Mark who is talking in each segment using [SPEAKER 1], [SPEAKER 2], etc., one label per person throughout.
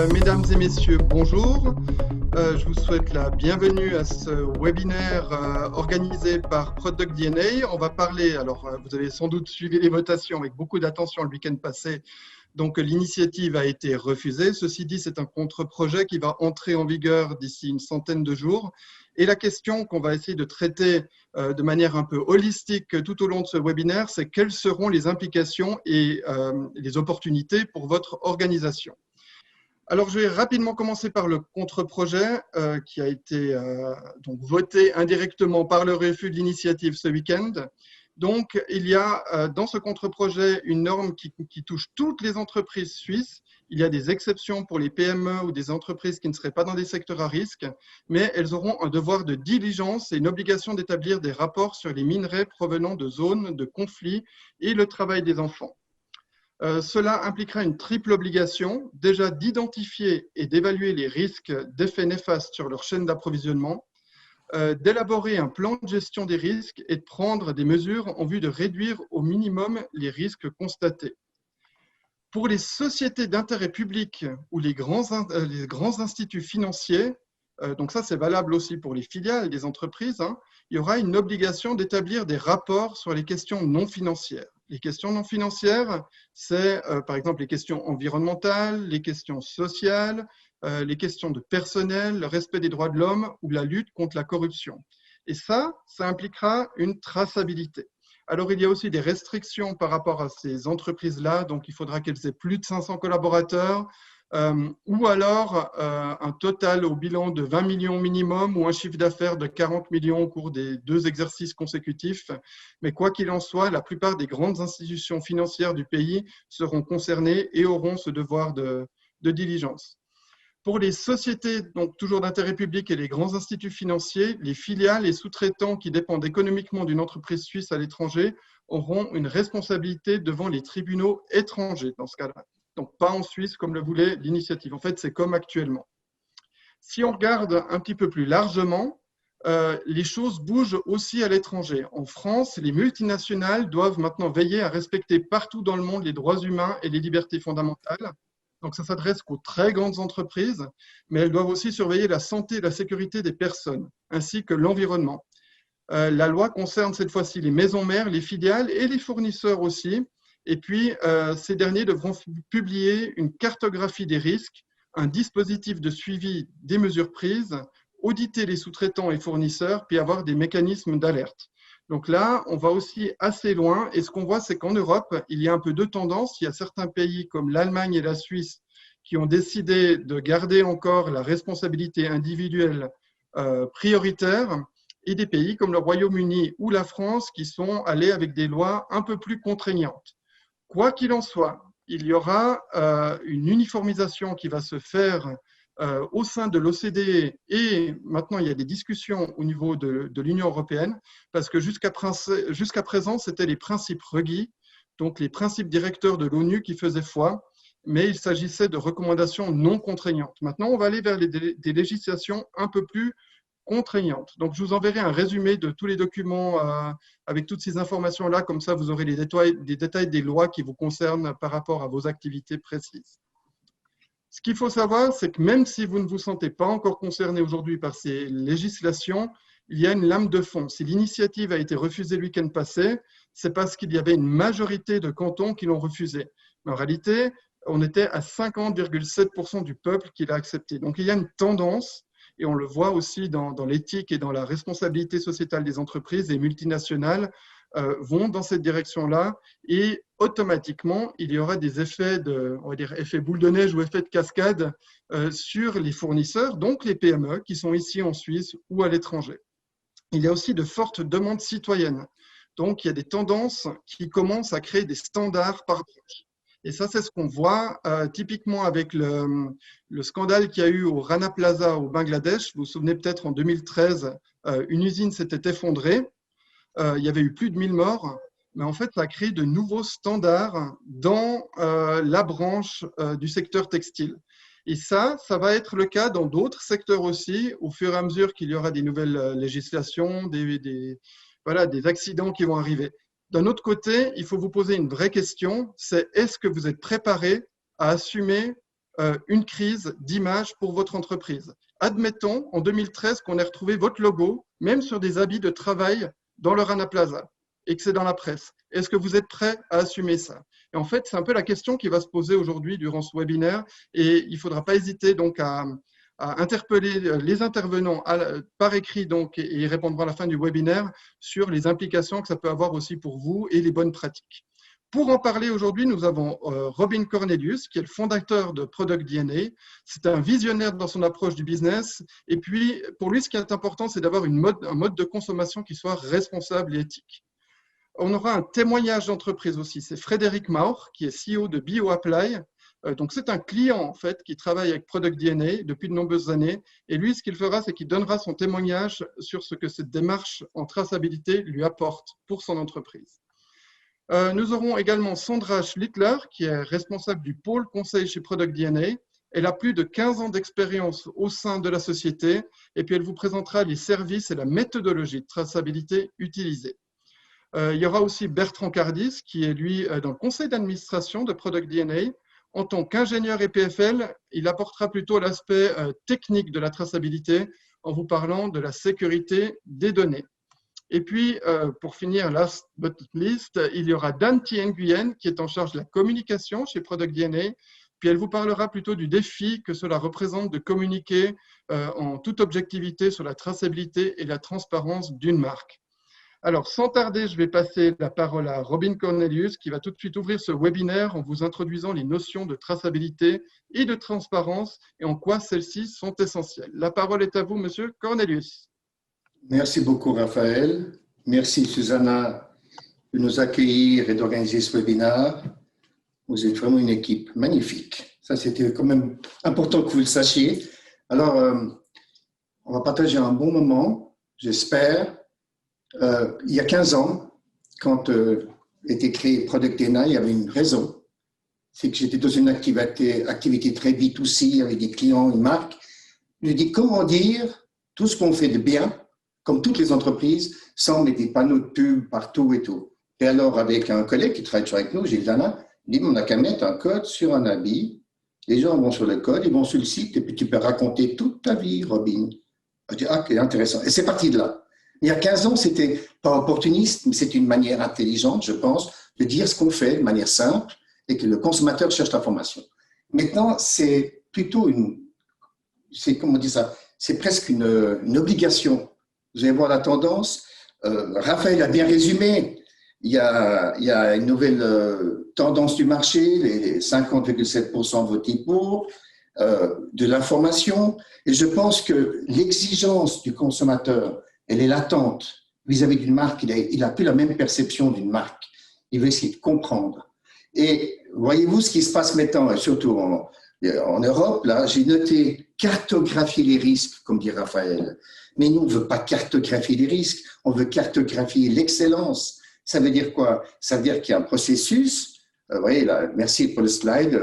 [SPEAKER 1] Mesdames et messieurs, bonjour. Je vous souhaite la bienvenue à ce webinaire organisé par Product DNA. On va parler, alors vous avez sans doute suivi les votations avec beaucoup d'attention le week-end passé, donc l'initiative a été refusée. Ceci dit, c'est un contre-projet qui va entrer en vigueur d'ici une centaine de jours. Et la question qu'on va essayer de traiter de manière un peu holistique tout au long de ce webinaire, c'est quelles seront les implications et les opportunités pour votre organisation. Alors, je vais rapidement commencer par le contre-projet qui a été donc voté indirectement par le refus de l'initiative ce week-end. Donc, il y a dans ce contre-projet une norme qui touche toutes les entreprises suisses. Il y a des exceptions pour les PME ou des entreprises qui ne seraient pas dans des secteurs à risque, mais elles auront un devoir de diligence et une obligation d'établir des rapports sur les minerais provenant de zones de conflit et le travail des enfants. Cela impliquera une triple obligation, déjà d'identifier et d'évaluer les risques d'effets néfastes sur leur chaîne d'approvisionnement, d'élaborer un plan de gestion des risques et de prendre des mesures en vue de réduire au minimum les risques constatés. Pour les sociétés d'intérêt public ou les grands instituts financiers, donc ça c'est valable aussi pour les filiales des entreprises, il y aura une obligation d'établir des rapports sur les questions non financières. Les questions non financières, c'est par exemple les questions environnementales, les questions sociales, les questions de personnel, le respect des droits de l'homme ou la lutte contre la corruption. Et ça impliquera une traçabilité. Alors, il y a aussi des restrictions par rapport à ces entreprises-là, donc il faudra qu'elles aient plus de 500 collaborateurs, ou alors un total au bilan de 20 millions minimum ou un chiffre d'affaires de 40 millions au cours des 2 exercices consécutifs. Mais quoi qu'il en soit, la plupart des grandes institutions financières du pays seront concernées et auront ce devoir de diligence. Pour les sociétés, donc toujours d'intérêt public et les grands instituts financiers, les filiales et sous-traitants qui dépendent économiquement d'une entreprise suisse à l'étranger auront une responsabilité devant les tribunaux étrangers dans ce cas-là. Donc pas en Suisse comme le voulait l'initiative. En fait, c'est comme actuellement. Si on regarde un petit peu plus largement, les choses bougent aussi à l'étranger. En France, les multinationales doivent maintenant veiller à respecter partout dans le monde les droits humains et les libertés fondamentales. Donc ça s'adresse qu'aux très grandes entreprises, mais elles doivent aussi surveiller la santé et la sécurité des personnes, ainsi que l'environnement. La loi concerne cette fois-ci les maisons mères, les filiales et les fournisseurs aussi. Et puis, ces derniers devront publier une cartographie des risques, un dispositif de suivi des mesures prises, auditer les sous-traitants et fournisseurs, puis avoir des mécanismes d'alerte. Donc là, on va aussi assez loin. Et ce qu'on voit, c'est qu'en Europe, il y a un peu deux tendances. Il y a certains pays comme l'Allemagne et la Suisse qui ont décidé de garder encore la responsabilité individuelle prioritaire, et des pays comme le Royaume-Uni ou la France qui sont allés avec des lois un peu plus contraignantes. Quoi qu'il en soit, il y aura une uniformisation qui va se faire au sein de l'OCDE et maintenant il y a des discussions au niveau de l'Union européenne parce que jusqu'à présent, c'était les principes requis, donc les principes directeurs de l'ONU qui faisaient foi, mais il s'agissait de recommandations non contraignantes. Maintenant, on va aller vers des législations un peu plus contraignantes. Donc, je vous enverrai un résumé de tous les documents avec toutes ces informations-là. Comme ça, vous aurez les détails des lois qui vous concernent par rapport à vos activités précises. Ce qu'il faut savoir, c'est que même si vous ne vous sentez pas encore concerné aujourd'hui par ces législations, il y a une lame de fond. Si l'initiative a été refusée le week-end passé, c'est parce qu'il y avait une majorité de cantons qui l'ont refusée. Mais en réalité, on était à 50,7% du peuple qui l'a accepté. Donc, il y a une tendance. Et on le voit aussi dans l'éthique et dans la responsabilité sociétale des entreprises et multinationales vont dans cette direction-là. Et automatiquement, il y aura des effets on va dire, effets boule de neige ou effets de cascade sur les fournisseurs, donc les PME qui sont ici en Suisse ou à l'étranger. Il y a aussi de fortes demandes citoyennes. Donc, il y a des tendances qui commencent à créer des standards par branche. Et ça, c'est ce qu'on voit typiquement avec le scandale qu'il y a eu au Rana Plaza au Bangladesh. Vous vous souvenez peut-être en 2013, une usine s'était effondrée. Il y avait eu plus de 1000 morts. Mais en fait, ça a créé de nouveaux standards dans la branche du secteur textile. Et ça va être le cas dans d'autres secteurs aussi, au fur et à mesure qu'il y aura des nouvelles législations, des accidents qui vont arriver. D'un autre côté, il faut vous poser une vraie question, c'est est-ce que vous êtes préparé à assumer une crise d'image pour votre entreprise. Admettons, en 2013, qu'on ait retrouvé votre logo, même sur des habits de travail dans le Rana Plaza, et que c'est dans la presse. Est-ce que vous êtes prêt à assumer ça? Et en fait, c'est un peu la question qui va se poser aujourd'hui durant ce webinaire, et il ne faudra pas hésiter donc à interpeller les intervenants par écrit donc, et ils répondront à la fin du webinaire sur les implications que ça peut avoir aussi pour vous et les bonnes pratiques. Pour en parler aujourd'hui, nous avons Robin Cornelius, qui est le fondateur de Product DNA. C'est un visionnaire dans son approche du business. Et puis, pour lui, ce qui est important, c'est d'avoir un mode de consommation qui soit responsable et éthique. On aura un témoignage d'entreprise aussi. C'est Frédéric Maur, qui est CEO de BioApply. Donc, c'est un client, en fait, qui travaille avec Product DNA depuis de nombreuses années. Et lui, ce qu'il fera, c'est qu'il donnera son témoignage sur ce que cette démarche en traçabilité lui apporte pour son entreprise. Nous aurons également Sandra Schlittler, qui est responsable du pôle conseil chez Product DNA. Elle a plus de 15 ans d'expérience au sein de la société et puis elle vous présentera les services et la méthodologie de traçabilité utilisée. Il y aura aussi Bertrand Cardis, qui est lui dans le conseil d'administration de Product DNA. En tant qu'ingénieur EPFL, il apportera plutôt l'aspect technique de la traçabilité en vous parlant de la sécurité des données. Et puis, pour finir, last but not least, il y aura Dan Thi Nguyen qui est en charge de la communication chez Product DNA. Puis elle vous parlera plutôt du défi que cela représente de communiquer en toute objectivité sur la traçabilité et la transparence d'une marque. Alors, sans tarder, je vais passer la parole à Robin Cornelius qui va tout de suite ouvrir ce webinaire en vous introduisant les notions de traçabilité et de transparence et en quoi celles-ci sont essentielles. La parole est à vous, Monsieur Cornelius.
[SPEAKER 2] Merci beaucoup, Raphaël. Merci, Susanna, de nous accueillir et d'organiser ce webinaire. Vous êtes vraiment une équipe magnifique. Ça, c'était quand même important que vous le sachiez. Alors, on va partager un bon moment, j'espère. Il y a 15 ans, quand était créé Product DNA, il y avait une raison. C'est que j'étais dans une activité très B2C avec des clients, une marque. Je dis comment dire tout ce qu'on fait de bien, comme toutes les entreprises, sans mettre des panneaux de pub partout et tout. Et alors, avec un collègue qui travaille avec nous, Gilles Dana, il dit, on n'a qu'à mettre un code sur un habit. Les gens vont sur le code, ils vont sur le site, et puis tu peux raconter toute ta vie, Robin. Je dis, ah, c'est intéressant. Et c'est parti de là. Il y a 15 ans, c'était pas opportuniste, mais c'est une manière intelligente, je pense, de dire ce qu'on fait de manière simple et que le consommateur cherche l'information. Maintenant, c'est plutôt comment on dit ça, c'est presque une obligation. Vous allez voir la tendance. Raphaël a bien résumé. Il y a une nouvelle tendance du marché, les 50,7% votés pour, de l'information. Et je pense que l'exigence du consommateur, elle est latente vis-à-vis d'une marque. Il n'a plus la même perception d'une marque. Il veut essayer de comprendre. Et voyez-vous ce qui se passe maintenant, et surtout en Europe, là, j'ai noté cartographier les risques, comme dit Raphaël. Mais nous, on ne veut pas cartographier les risques, on veut cartographier l'excellence. Ça veut dire quoi? Ça veut dire qu'il y a un processus. Vous voyez, là, merci pour le slide.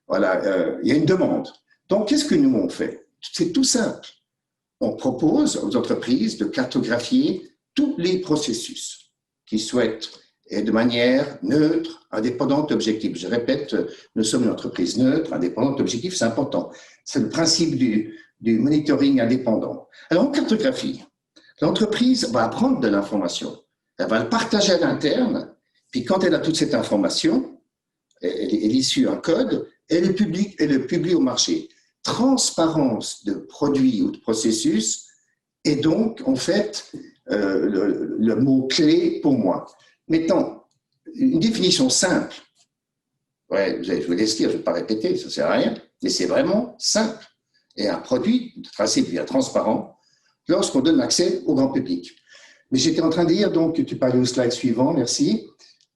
[SPEAKER 2] Voilà, il y a une demande. Donc, qu'est-ce que nous, on fait? C'est tout simple. On propose aux entreprises de cartographier tous les processus qu'ils souhaitent et de manière neutre, indépendante, objective. Je répète, nous sommes une entreprise neutre, indépendante, objective, c'est important. C'est le principe du monitoring indépendant. Alors, en cartographie, l'entreprise va apprendre de l'information. Elle va le partager à l'interne, puis quand elle a toute cette information, elle issue un code, elle le publie au marché. Transparence de produits ou de processus est donc, en fait, le mot-clé pour moi. Maintenant, une définition simple. Ouais, je vous laisse dire, je ne vais pas répéter, ça ne sert à rien, mais c'est vraiment simple. Et un produit tracé via transparent lorsqu'on donne accès au grand public. Mais j'étais en train de dire, donc, tu parlais au slide suivant, merci.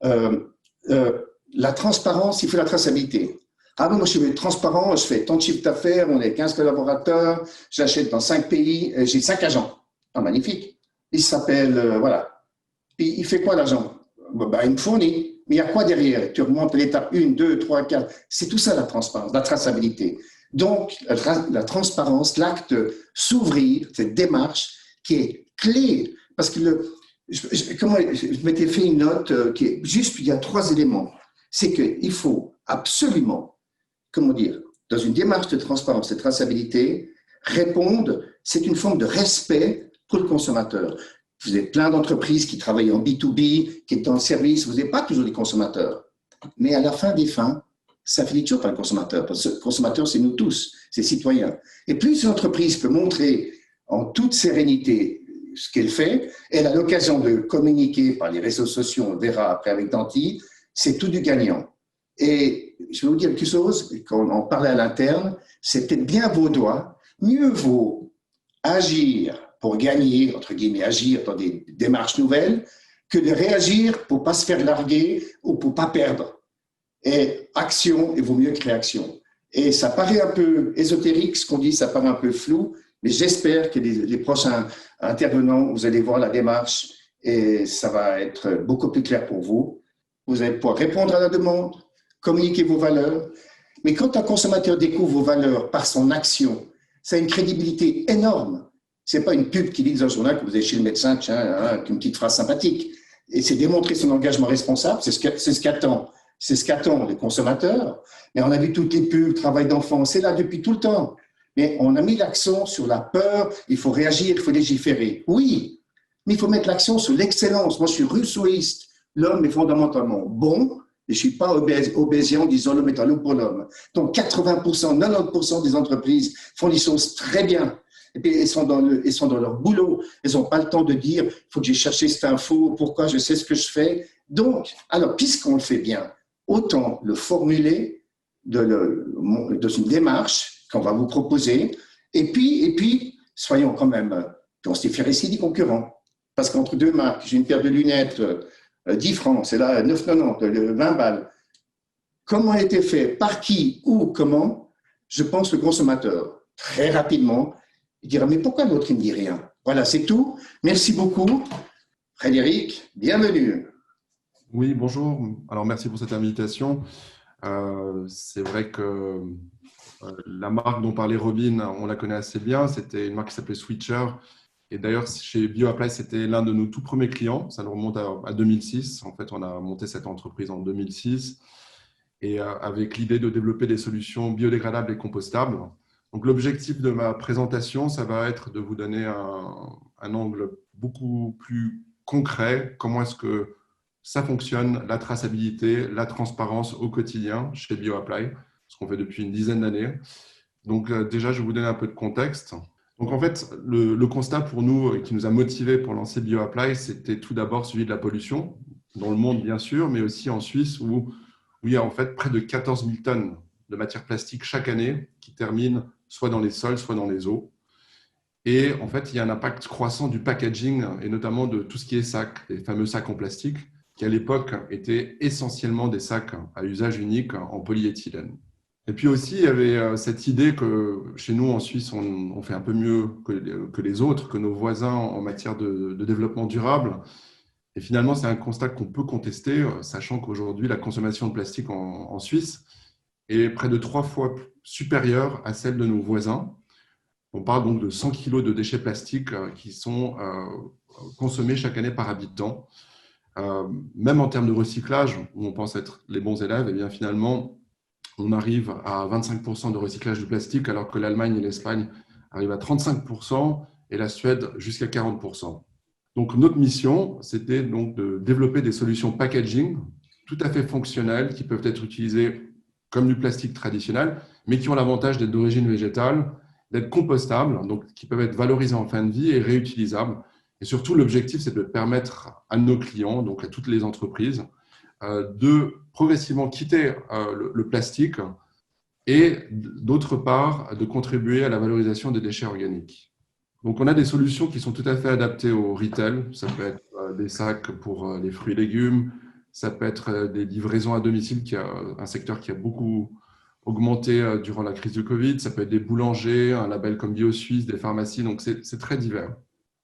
[SPEAKER 2] La transparence, il faut la traçabilité. Ah bon, moi je suis transparent, je fais tant de chiffre d'affaires, on est 15 collaborateurs, j'achète dans 5 pays, j'ai 5 agents. Ah, magnifique. Il s'appelle, voilà. Puis il fait quoi l'argent? Ben, il me fournit. Mais il y a quoi derrière? Tu remontes l'étape 1, 2, 3, 4. C'est tout ça la transparence, la traçabilité. Donc, la transparence, l'acte s'ouvrir, cette démarche qui est clé. Parce que je m'étais fait une note qui est juste, il y a 3 éléments. C'est qu'il faut absolument, comment dire, dans une démarche de transparence et de traçabilité, répondent, c'est une forme de respect pour le consommateur. Vous avez plein d'entreprises qui travaillent en B2B, qui est dans le service, vous n'avez pas toujours des consommateurs. Mais à la fin des fins, ça finit toujours par le consommateur, parce que le consommateur, c'est nous tous, c'est citoyens. Et plus une entreprise peut montrer en toute sérénité ce qu'elle fait, elle a l'occasion de communiquer par les réseaux sociaux, on verra après avec Danty, c'est tout du gagnant. Et je vais vous dire quelque chose, quand on en parlait à l'interne, c'est peut-être bien vaudois, mieux vaut agir pour gagner, entre guillemets, agir dans des démarches nouvelles, que de réagir pour ne pas se faire larguer ou pour ne pas perdre. Et action, il vaut mieux que réaction. Et ça paraît un peu ésotérique, ce qu'on dit, ça paraît un peu flou, mais j'espère que les prochains intervenants, vous allez voir la démarche et ça va être beaucoup plus clair pour vous. Vous allez pouvoir répondre à la demande, communiquer vos valeurs. Mais quand un consommateur découvre vos valeurs par son action, ça a une crédibilité énorme. Ce n'est pas une pub qui dit dans un journal que vous allez chez le médecin, tiens, avec une petite phrase sympathique. Et c'est démontrer son engagement responsable, c'est ce qu'attendent les consommateurs. Mais on a vu toutes les pubs, travail d'enfant, c'est là depuis tout le temps. Mais on a mis l'accent sur la peur, il faut réagir, il faut légiférer. Oui, mais il faut mettre l'accent sur l'excellence. Moi, je suis rousseauiste. L'homme est fondamentalement bon, et je ne suis pas obésien en disant l'homme est un loup pour l'homme. Donc 80%, 90% des entreprises font les choses très bien. Et puis elles sont dans leur boulot. Elles n'ont pas le temps de dire il faut que j'ai cherché cette info, pourquoi je sais ce que je fais. Donc, alors, puisqu'on le fait bien, autant le formuler dans une démarche qu'on va vous proposer. Et puis soyons quand même, on se différencie des concurrents. Parce qu'entre deux marques, j'ai une paire de lunettes, 10 francs, c'est là 9,90, 20 balles. Comment a été fait, par qui, où, comment? Je pense le consommateur, très rapidement, il dira, mais pourquoi l'autre, il ne me dit rien? Voilà, c'est tout. Merci beaucoup. Frédéric, bienvenue.
[SPEAKER 3] Oui, bonjour. Alors, merci pour cette invitation. C'est vrai que la marque dont parlait Robin, on la connaît assez bien. C'était une marque qui s'appelait Switcher. Et d'ailleurs, chez BioApply, c'était l'un de nos tout premiers clients. Ça nous remonte à 2006. En fait, on a monté cette entreprise en 2006 et avec l'idée de développer des solutions biodégradables et compostables. Donc, l'objectif de ma présentation, ça va être de vous donner un angle beaucoup plus concret. Comment est-ce que ça fonctionne, la traçabilité, la transparence au quotidien chez BioApply, ce qu'on fait depuis une dizaine d'années. Donc, déjà, je vais vous donner un peu de contexte. Donc, en fait, le constat pour nous qui nous a motivés pour lancer BioApply, c'était tout d'abord celui de la pollution, dans le monde, bien sûr, mais aussi en Suisse, où il y a en fait près de 14 000 tonnes de matière plastique chaque année qui terminent soit dans les sols, soit dans les eaux. Et en fait, il y a un impact croissant du packaging et notamment de tout ce qui est sacs, les fameux sacs en plastique, qui à l'époque étaient essentiellement des sacs à usage unique en polyéthylène. Et puis aussi, il y avait cette idée que chez nous, en Suisse, on fait un peu mieux que les autres, que nos voisins en matière de développement durable. Et finalement, c'est un constat qu'on peut contester, sachant qu'aujourd'hui, la consommation de plastique en Suisse est près de 3 fois supérieure à celle de nos voisins. On parle donc de 100 kg de déchets plastiques qui sont consommés chaque année par habitant. Même en termes de recyclage, où on pense être les bons élèves, et bien finalement, on arrive à 25% de recyclage du plastique, alors que l'Allemagne et l'Espagne arrivent à 35% et la Suède jusqu'à 40%. Donc, notre mission, c'était donc de développer des solutions packaging tout à fait fonctionnelles qui peuvent être utilisées comme du plastique traditionnel, mais qui ont l'avantage d'être d'origine végétale, d'être compostables, donc qui peuvent être valorisées en fin de vie et réutilisables. Et surtout, l'objectif, c'est de permettre à nos clients, donc à toutes les entreprises, de progressivement quitter le plastique et d'autre part, de contribuer à la valorisation des déchets organiques. Donc, on a des solutions qui sont tout à fait adaptées au retail. Ça peut être des sacs pour les fruits et légumes, ça peut être des livraisons à domicile, qui est un secteur qui a beaucoup augmenté durant la crise du Covid. Ça peut être des boulangers, un label comme BioSuisse, des pharmacies, donc c'est très divers.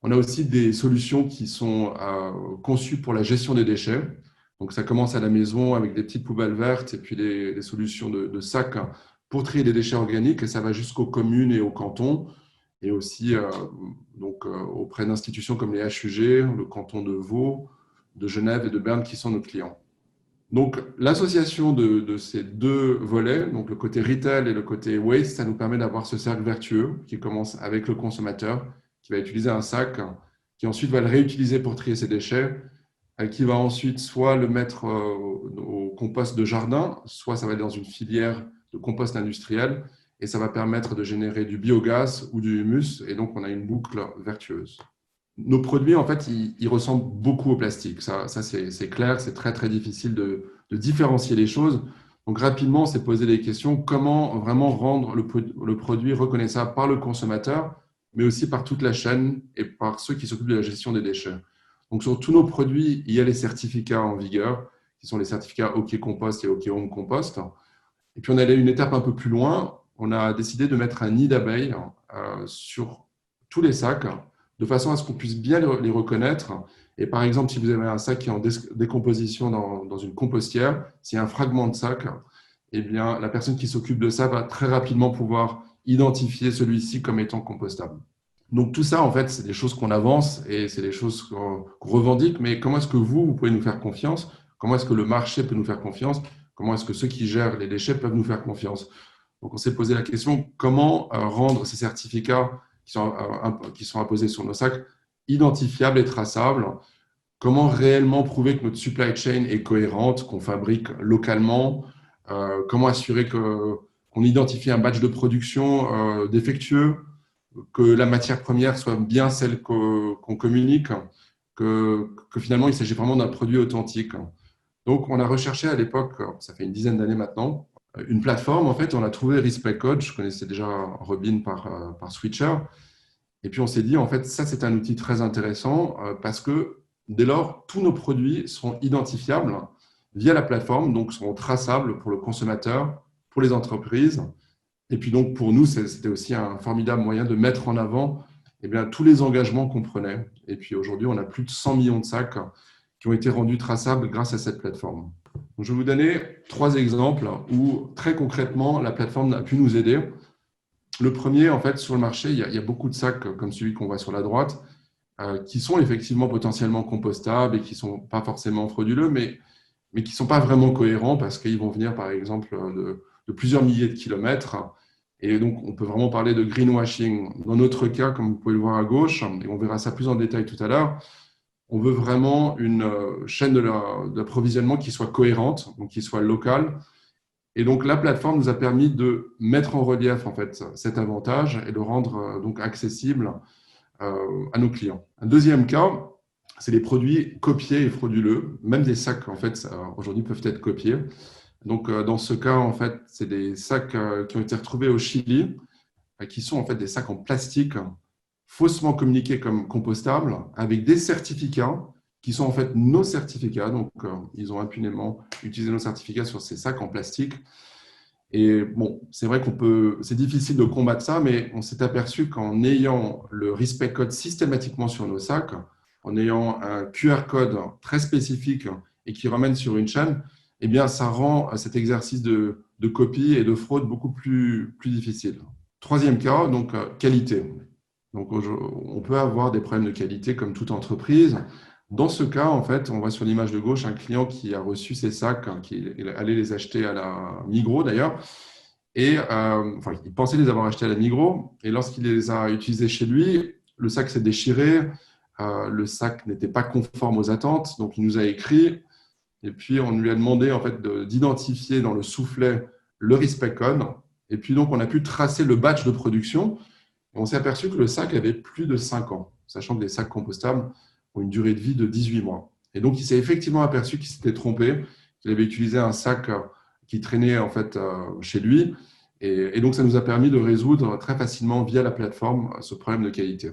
[SPEAKER 3] On a aussi des solutions qui sont conçues pour la gestion des déchets. Donc, ça commence à la maison avec des petites poubelles vertes et puis des solutions de sacs pour trier les déchets organiques. Et ça va jusqu'aux communes et aux cantons et aussi auprès d'institutions comme les HUG, le canton de Vaud, de Genève et de Berne qui sont nos clients. Donc, l'association de ces deux volets, donc le côté retail et le côté waste, ça nous permet d'avoir ce cercle vertueux qui commence avec le consommateur, qui va utiliser un sac, qui ensuite va le réutiliser pour trier ses déchets, qui va ensuite soit le mettre au compost de jardin, soit ça va être dans une filière de compost industriel, et ça va permettre de générer du biogaz ou du humus, et donc on a une boucle vertueuse. Nos produits, en fait, ils ressemblent beaucoup au plastique. Ça c'est clair, c'est très, très difficile de différencier les choses. Donc, rapidement, on s'est posé des questions. Comment vraiment rendre le produit reconnaissable par le consommateur, mais aussi par toute la chaîne et par ceux qui s'occupent de la gestion des déchets. Donc, sur tous nos produits, il y a les certificats en vigueur, qui sont les certificats OK Compost et OK Home Compost. Et puis, on allait une étape un peu plus loin. On a décidé de mettre un nid d'abeilles sur tous les sacs, de façon à ce qu'on puisse bien les reconnaître. Et par exemple, si vous avez un sac qui est en décomposition dans une compostière, s'il y a un fragment de sac, eh bien, la personne qui s'occupe de ça va très rapidement pouvoir identifier celui-ci comme étant compostable. Donc tout ça, en fait, c'est des choses qu'on avance et c'est des choses qu'on revendique. Mais comment est-ce que vous pouvez nous faire confiance? Comment est-ce que le marché peut nous faire confiance? Comment est-ce que ceux qui gèrent les déchets peuvent nous faire confiance? Donc on s'est posé la question, comment rendre ces certificats qui sont imposés sur nos sacs identifiables et traçables? Comment réellement prouver que notre supply chain est cohérente, qu'on fabrique localement? Comment assurer qu'on identifie un batch de production défectueux, que la matière première soit bien celle qu'on communique, que finalement il s'agit vraiment d'un produit authentique. Donc on a recherché à l'époque, ça fait une dizaine d'années maintenant, une plateforme. En fait, on a trouvé Respect Code. Je connaissais déjà Robin par Switcher. Et puis on s'est dit, en fait, ça c'est un outil très intéressant parce que dès lors, tous nos produits seront identifiables via la plateforme, donc seront traçables pour le consommateur, pour les entreprises. Et puis donc pour nous, c'était aussi un formidable moyen de mettre en avant tous les engagements qu'on prenait. Et puis aujourd'hui, on a plus de 100 millions de sacs qui ont été rendus traçables grâce à cette plateforme. Donc, je vais vous donner 3 exemples où très concrètement, la plateforme a pu nous aider. Le premier, en fait, sur le marché, il y a beaucoup de sacs comme celui qu'on voit sur la droite qui sont effectivement potentiellement compostables et qui ne sont pas forcément frauduleux, mais qui ne sont pas vraiment cohérents parce qu'ils vont venir, par exemple, de plusieurs milliers de kilomètres. Et donc, on peut vraiment parler de greenwashing. Dans notre cas, comme vous pouvez le voir à gauche, et on verra ça plus en détail tout à l'heure, on veut vraiment une chaîne d'approvisionnement qui soit cohérente, donc qui soit locale. Et donc, la plateforme nous a permis de mettre en relief en fait, cet avantage et de rendre donc accessible à nos clients. Un deuxième cas, c'est les produits copiés et frauduleux. Même des sacs, en fait, aujourd'hui peuvent être copiés. Donc, dans ce cas, en fait, c'est des sacs qui ont été retrouvés au Chili, qui sont en fait des sacs en plastique faussement communiqués comme compostables, avec des certificats qui sont en fait nos certificats. Donc, ils ont impunément utilisé nos certificats sur ces sacs en plastique. Et bon, c'est vrai c'est difficile de combattre ça, mais on s'est aperçu qu'en ayant le Respect Code systématiquement sur nos sacs, en ayant un QR code très spécifique et qui ramène sur une chaîne, eh bien, ça rend cet exercice de copie et de fraude beaucoup plus difficile. Troisième cas, donc qualité. Donc, on peut avoir des problèmes de qualité comme toute entreprise. Dans ce cas, en fait, on voit sur l'image de gauche un client qui a reçu ses sacs, qui allait les acheter à la Migros d'ailleurs, et il pensait les avoir achetés à la Migros, et lorsqu'il les a utilisés chez lui, le sac s'est déchiré, le sac n'était pas conforme aux attentes, donc il nous a écrit, et puis on lui a demandé en fait d'identifier dans le soufflet le Respect Code, et puis donc on a pu tracer le batch de production. On s'est aperçu que le sac avait plus de 5 ans, sachant que les sacs compostables ont une durée de vie de 18 mois. Et donc, il s'est effectivement aperçu qu'il s'était trompé, qu'il avait utilisé un sac qui traînait en fait chez lui. Et donc, ça nous a permis de résoudre très facilement via la plateforme ce problème de qualité.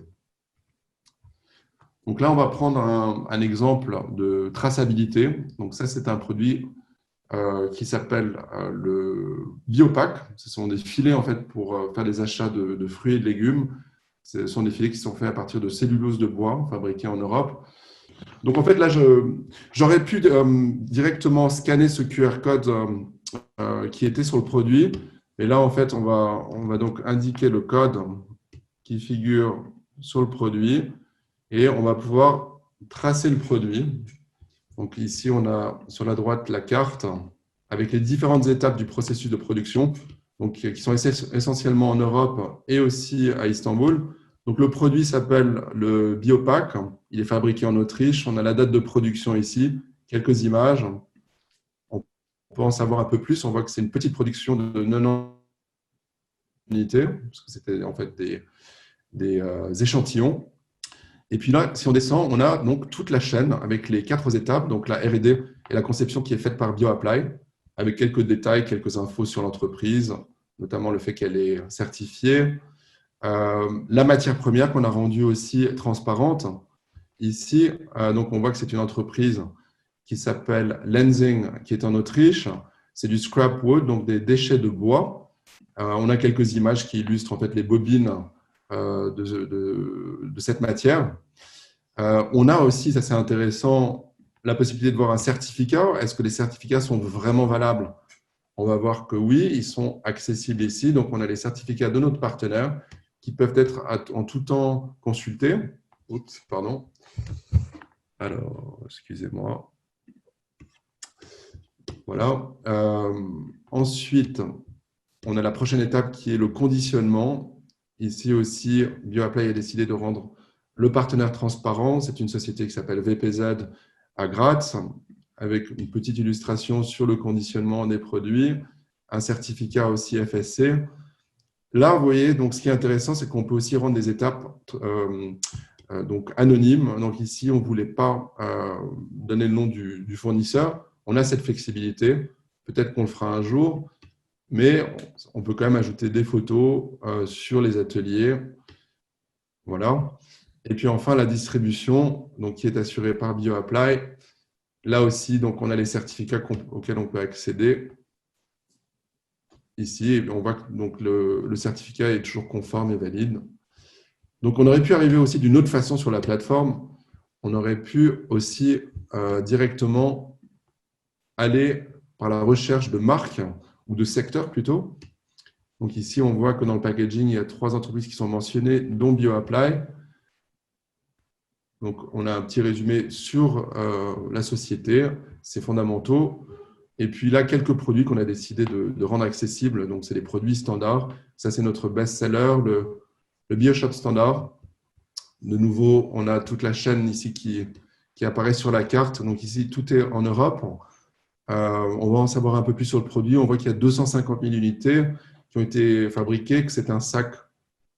[SPEAKER 3] Donc là, on va prendre un exemple de traçabilité. Donc ça, c'est un produit qui s'appelle le Biopack. Ce sont des filets en fait pour faire des achats de fruits et de légumes. Ce sont des filets qui sont faits à partir de cellulose de bois fabriquée en Europe. Donc en fait là, j'aurais pu directement scanner ce QR code qui était sur le produit. Et là en fait, on va donc indiquer le code qui figure sur le produit et on va pouvoir tracer le produit. Donc ici, on a sur la droite la carte avec les différentes étapes du processus de production, donc, qui sont essentiellement en Europe et aussi à Istanbul. Donc, le produit s'appelle le Biopack. Il est fabriqué en Autriche. On a la date de production ici, quelques images. On peut en savoir un peu plus. On voit que c'est une petite production de 90 unités, parce que c'était en fait des échantillons. Et puis là, si on descend, on a donc toute la chaîne avec les 4 étapes, donc la R&D et la conception qui est faite par BioApply, avec quelques détails, quelques infos sur l'entreprise, notamment le fait qu'elle est certifiée. La matière première qu'on a rendue aussi transparente. Ici, donc on voit que c'est une entreprise qui s'appelle Lenzing, qui est en Autriche. C'est du scrap wood, donc des déchets de bois. On a quelques images qui illustrent en fait les bobines de cette matière. On a aussi, ça c'est intéressant, la possibilité de voir un certificat. Est-ce que les certificats sont vraiment valables? On va voir que oui, ils sont accessibles ici. Donc, on a les certificats de notre partenaire qui peuvent être en tout temps consultés. Oups, pardon. Alors, excusez-moi. Voilà. Ensuite, on a la prochaine étape qui est le conditionnement. Ici aussi, BioApply a décidé de rendre le partenaire transparent. C'est une société qui s'appelle VPZ à Graz, avec une petite illustration sur le conditionnement des produits, un certificat aussi FSC. Là, vous voyez, donc, ce qui est intéressant, c'est qu'on peut aussi rendre des étapes donc anonymes. Donc ici, on ne voulait pas donner le nom du fournisseur. On a cette flexibilité. Peut-être qu'on le fera un jour, mais on peut quand même ajouter des photos sur les ateliers. Voilà. Et puis enfin, la distribution, donc, qui est assurée par BioApply. Là aussi, donc, on a les certificats auxquels on peut accéder. Ici, on voit que donc, le certificat est toujours conforme et valide. Donc, on aurait pu arriver aussi d'une autre façon sur la plateforme. On aurait pu aussi directement aller par la recherche de marques ou de secteurs plutôt. Donc ici, on voit que dans le packaging, il y a 3 entreprises qui sont mentionnées, dont BioApply. Donc, on a un petit résumé sur la société, ses fondamentaux. Et puis là, quelques produits qu'on a décidé de rendre accessibles. Donc, c'est des produits standards. Ça, c'est notre best-seller, le BioShop Standard. De nouveau, on a toute la chaîne ici qui apparaît sur la carte. Donc ici, tout est en Europe. On va en savoir un peu plus sur le produit. On voit qu'il y a 250 000 unités qui ont été fabriquées, que c'est un sac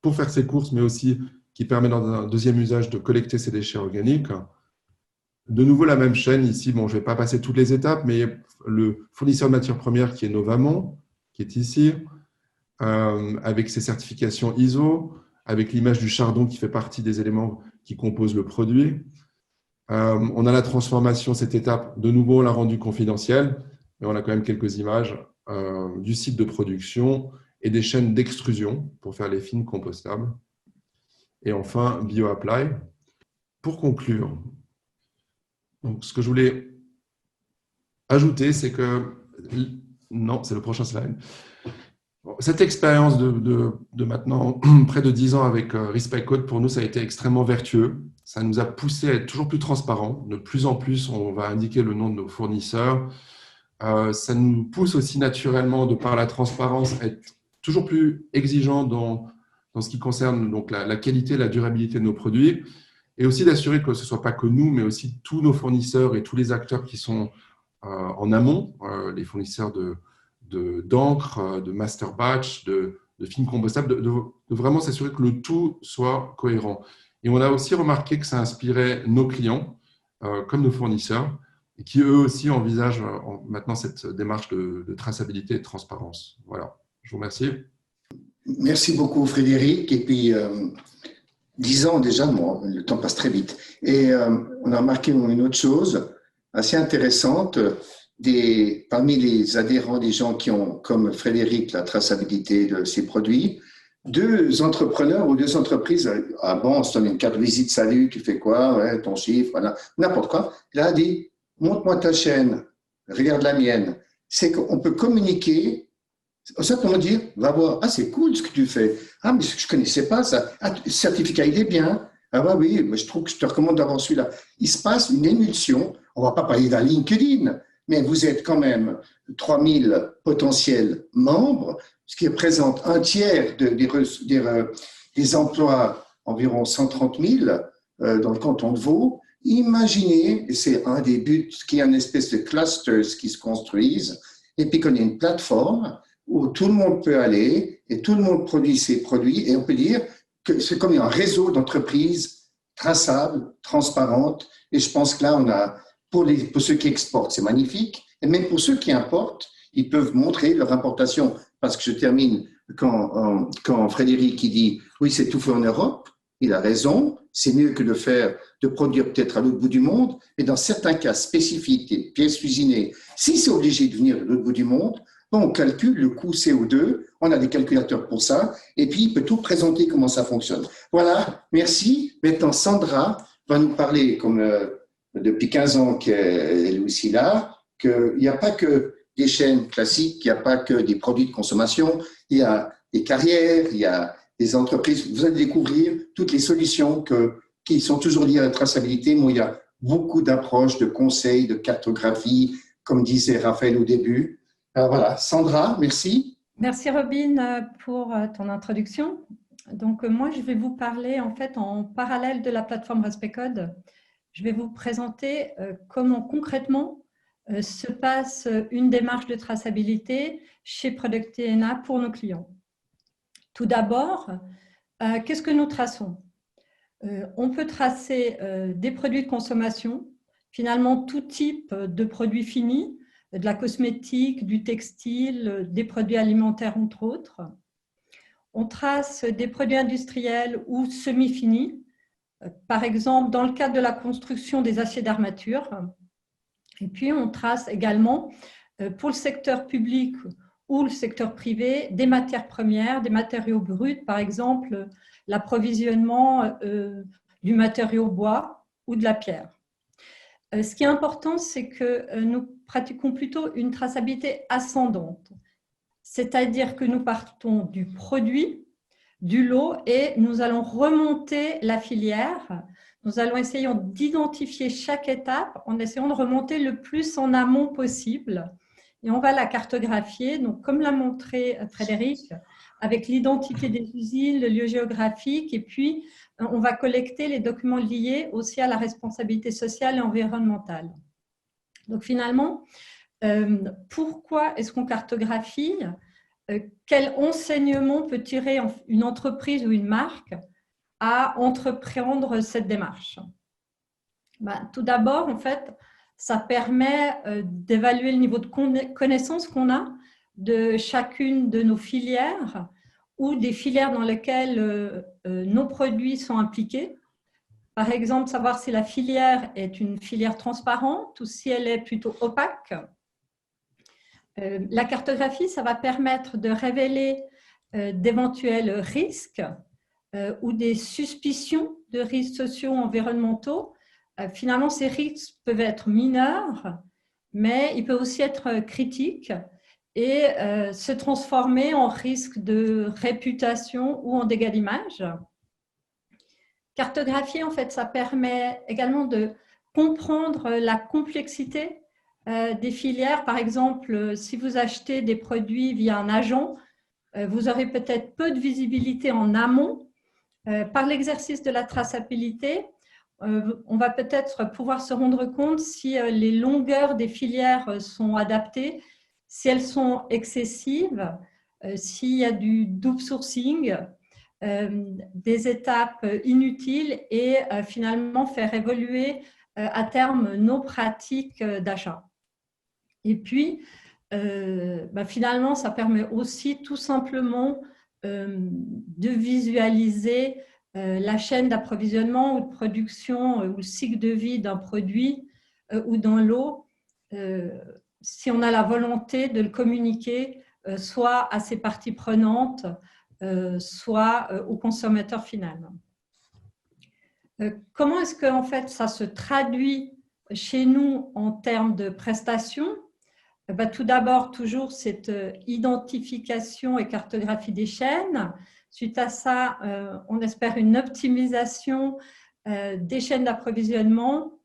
[SPEAKER 3] pour faire ses courses, mais aussi qui permet dans un deuxième usage de collecter ses déchets organiques. De nouveau, la même chaîne ici. Bon, je ne vais pas passer toutes les étapes, mais le fournisseur de matières premières qui est Novamont, qui est ici, avec ses certifications ISO, avec l'image du chardon qui fait partie des éléments qui composent le produit. On a la transformation, cette étape. De nouveau, on l'a rendue confidentielle, mais on a quand même quelques images du site de production et des chaînes d'extrusion pour faire les films compostables. Et enfin, BioApply. Pour conclure, donc, ce que je voulais ajouter, c'est que… Non, c'est le prochain slide. Cette expérience de maintenant près de 10 ans avec Respect Code, pour nous, ça a été extrêmement vertueux. Ça nous a poussé à être toujours plus transparents. De plus en plus, on va indiquer le nom de nos fournisseurs. Ça nous pousse aussi naturellement, de par la transparence, à être toujours plus exigeants dans ce qui concerne donc, la qualité et la durabilité de nos produits. Et aussi d'assurer que ce ne soit pas que nous, mais aussi tous nos fournisseurs et tous les acteurs qui sont en amont, les fournisseurs d'encre, de master batch, de films compostables, de vraiment s'assurer que le tout soit cohérent. Et on a aussi remarqué que ça inspirait nos clients, comme nos fournisseurs, et qui eux aussi envisagent maintenant cette démarche de traçabilité et de transparence. Voilà, je vous remercie.
[SPEAKER 2] Merci beaucoup Frédéric. Et puis, 10 ans déjà, bon, le temps passe très vite. Et on a remarqué une autre chose assez intéressante. Parmi les adhérents, des gens qui ont, comme Frédéric, la traçabilité de ses produits, 2 entrepreneurs ou 2 entreprises, ah bon, on se donne une carte de visite, salut, tu fais quoi, ouais, ton chiffre, voilà, n'importe quoi. Là, il dit, montre-moi ta chaîne, regarde la mienne. C'est qu'on peut communiquer, simplement dire, va voir, ah, c'est cool ce que tu fais, ah, mais je ne connaissais pas ça, ah, le certificat, il est bien, Ah bah oui, mais je trouve que je te recommande d'avoir celui-là. Il se passe une émulsion. On ne va pas parler d'un LinkedIn, mais vous êtes quand même 3000 potentiels membres, ce qui représente un tiers des emplois, environ 130 000 dans le canton de Vaud. Imaginez, et c'est un des buts, qu'il y a une espèce de clusters qui se construisent, et puis qu'on ait une plateforme où tout le monde peut aller et tout le monde produit ses produits, et on peut dire que c'est comme un réseau d'entreprises traçables, transparentes, et je pense que là, on a, pour ceux qui exportent, c'est magnifique, et même pour ceux qui importent, ils peuvent montrer leur importation, parce que je termine quand Frédéric il dit « oui, c'est tout fait en Europe », il a raison, c'est mieux que de produire peut-être à l'autre bout du monde, mais dans certains cas spécifiques, des pièces usinées, si c'est obligé de venir de l'autre bout du monde, bon, on calcule le coût CO2, on a des calculateurs pour ça, et puis il peut tout présenter comment ça fonctionne. Voilà, merci. Maintenant, Sandra va nous parler, comme depuis 15 ans qu'elle est aussi là, qu'il n'y a pas que des chaînes classiques, il n'y a pas que des produits de consommation, il y a des carrières, il y a des entreprises. Vous allez découvrir toutes les solutions qui sont toujours liées à la traçabilité, mais il y a beaucoup d'approches, de conseils, de cartographie, comme disait Raphaël au début. Alors voilà, Sandra, merci.
[SPEAKER 4] Merci Robin pour ton introduction. Donc moi, je vais vous parler en fait en parallèle de la plateforme Respect Code. Je vais vous présenter comment concrètement se passe une démarche de traçabilité chez Product DNA pour nos clients. Tout d'abord, qu'est-ce que nous traçons? On peut tracer des produits de consommation, finalement tout type de produits finis, de la cosmétique, du textile, des produits alimentaires entre autres. On trace des produits industriels ou semi-finis, par exemple dans le cadre de la construction des aciers d'armature. Et puis on trace également pour le secteur public ou le secteur privé des matières premières, des matériaux bruts, par exemple l'approvisionnement du matériau bois ou de la pierre. Ce qui est important, c'est que nous pratiquons plutôt une traçabilité ascendante, c'est-à-dire que nous partons du produit, du lot, et nous allons remonter la filière. Nous allons essayer d'identifier chaque étape en essayant de remonter le plus en amont possible. Et on va la cartographier, donc comme l'a montré Frédéric, avec l'identité des usines, le lieu géographique, et puis on va collecter les documents liés aussi à la responsabilité sociale et environnementale. Donc finalement, pourquoi est-ce qu'on cartographie? Quel enseignement peut tirer une entreprise ou une marque à entreprendre cette démarche? Tout d'abord, en fait, ça permet d'évaluer le niveau de connaissance qu'on a de chacune de nos filières ou des filières dans lesquelles nos produits sont impliqués. Par exemple, savoir si la filière est une filière transparente ou si elle est plutôt opaque. La cartographie, ça va permettre de révéler d'éventuels risques ou des suspicions de risques sociaux ou environnementaux. Finalement, ces risques peuvent être mineurs, mais ils peuvent aussi être critiques et se transformer en risque de réputation ou en dégâts d'image. Cartographier, en fait, ça permet également de comprendre la complexité des filières. Par exemple, si vous achetez des produits via un agent, vous aurez peut-être peu de visibilité en amont. Par l'exercice de la traçabilité, on va peut-être pouvoir se rendre compte si les longueurs des filières sont adaptées, si elles sont excessives, s'il y a du double sourcing, des étapes inutiles et finalement faire évoluer à terme nos pratiques d'achat. Et puis, finalement, ça permet aussi tout simplement de visualiser la chaîne d'approvisionnement ou de production ou le cycle de vie d'un produit ou d'un lot, si on a la volonté de le communiquer soit à ses parties prenantes, soit au consommateur final. Comment est-ce que en fait, ça se traduit chez nous en termes de prestations? Tout d'abord, toujours cette identification et cartographie des chaînes. Suite à ça, on espère une optimisation des chaînes d'approvisionnement.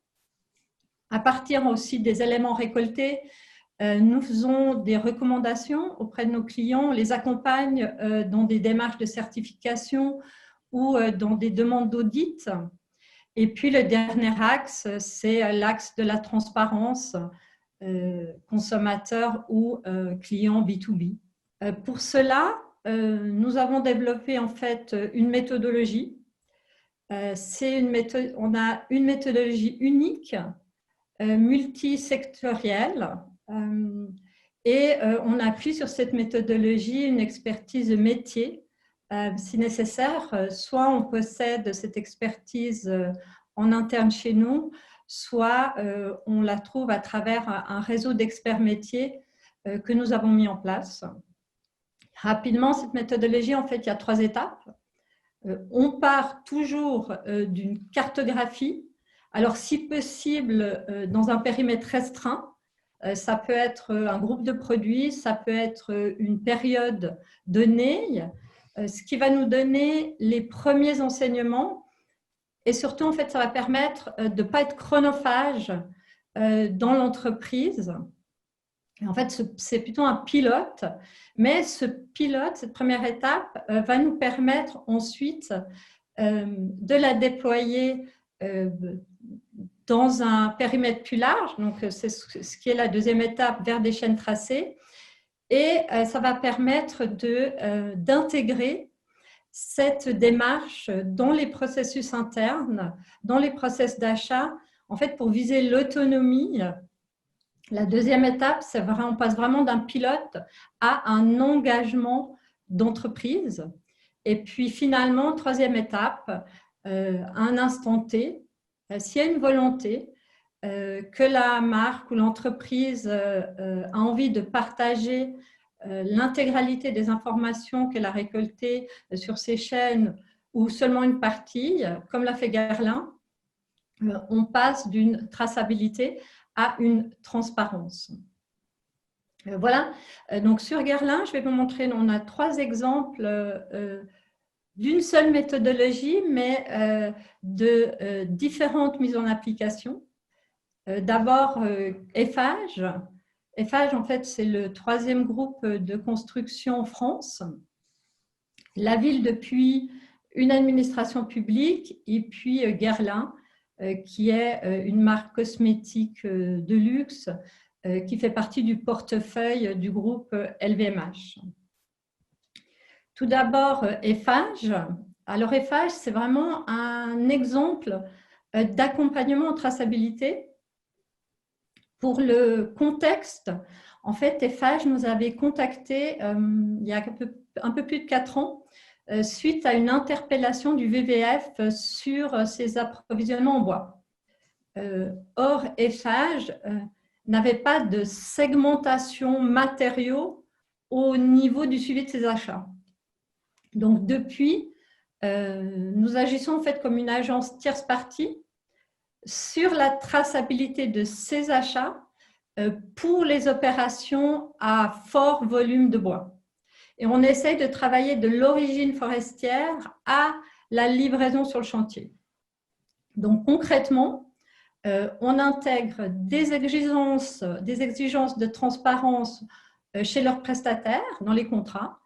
[SPEAKER 4] À partir aussi des éléments récoltés, nous faisons des recommandations auprès de nos clients, on les accompagne dans des démarches de certification ou dans des demandes d'audit. Et puis le dernier axe, c'est l'axe de la transparence, consommateur ou client B2B. Pour cela, nous avons développé en fait une méthodologie. On a une méthodologie unique, multisectorielle, et on appuie sur cette méthodologie une expertise métier. Si nécessaire, soit on possède cette expertise en interne chez nous, soit on la trouve à travers un réseau d'experts métiers que nous avons mis en place. Rapidement, cette méthodologie, en fait, il y a 3 étapes. On part toujours d'une cartographie. Alors, si possible, dans un périmètre restreint, ça peut être un groupe de produits, ça peut être une période donnée, ce qui va nous donner les premiers enseignements. Et surtout, en fait, ça va permettre de ne pas être chronophage dans l'entreprise. En fait, c'est plutôt un pilote, mais ce pilote, cette première étape, va nous permettre ensuite de la déployer dans un périmètre plus large. Donc, c'est ce qui est la deuxième étape, vers des chaînes tracées. Et ça va permettre d'intégrer cette démarche dans les processus internes, dans les process d'achat, en fait, pour viser l'autonomie. La deuxième étape, c'est on passe vraiment d'un pilote à un engagement d'entreprise. Et puis finalement, troisième étape, un instant T, s'il y a une volonté que la marque ou l'entreprise a envie de partager l'intégralité des informations qu'elle a récoltées sur ces chaînes ou seulement une partie, comme l'a fait Guerlain, on passe d'une traçabilité à une transparence. Voilà, donc sur Guerlain, je vais vous montrer, on a 3 exemples d'une seule méthodologie, mais de différentes mises en application. D'abord, Eiffage. Eiffage, en fait, c'est le 3e groupe de construction en France. La ville depuis une administration publique et puis Guerlain, qui est une marque cosmétique de luxe qui fait partie du portefeuille du groupe LVMH. Tout d'abord, Eiffage. Alors, Eiffage, c'est vraiment un exemple d'accompagnement en traçabilité. Pour le contexte, en fait, Eiffage nous avait contacté il y a un peu plus de 4 ans suite à une interpellation du WWF sur ses approvisionnements en bois. Or, Eiffage n'avait pas de segmentation matériaux au niveau du suivi de ses achats. Donc, depuis, nous agissons en fait comme une agence tierce partie sur la traçabilité de ces achats pour les opérations à fort volume de bois. Et on essaye de travailler de l'origine forestière à la livraison sur le chantier. Donc concrètement, on intègre des exigences de transparence chez leurs prestataires dans les contrats.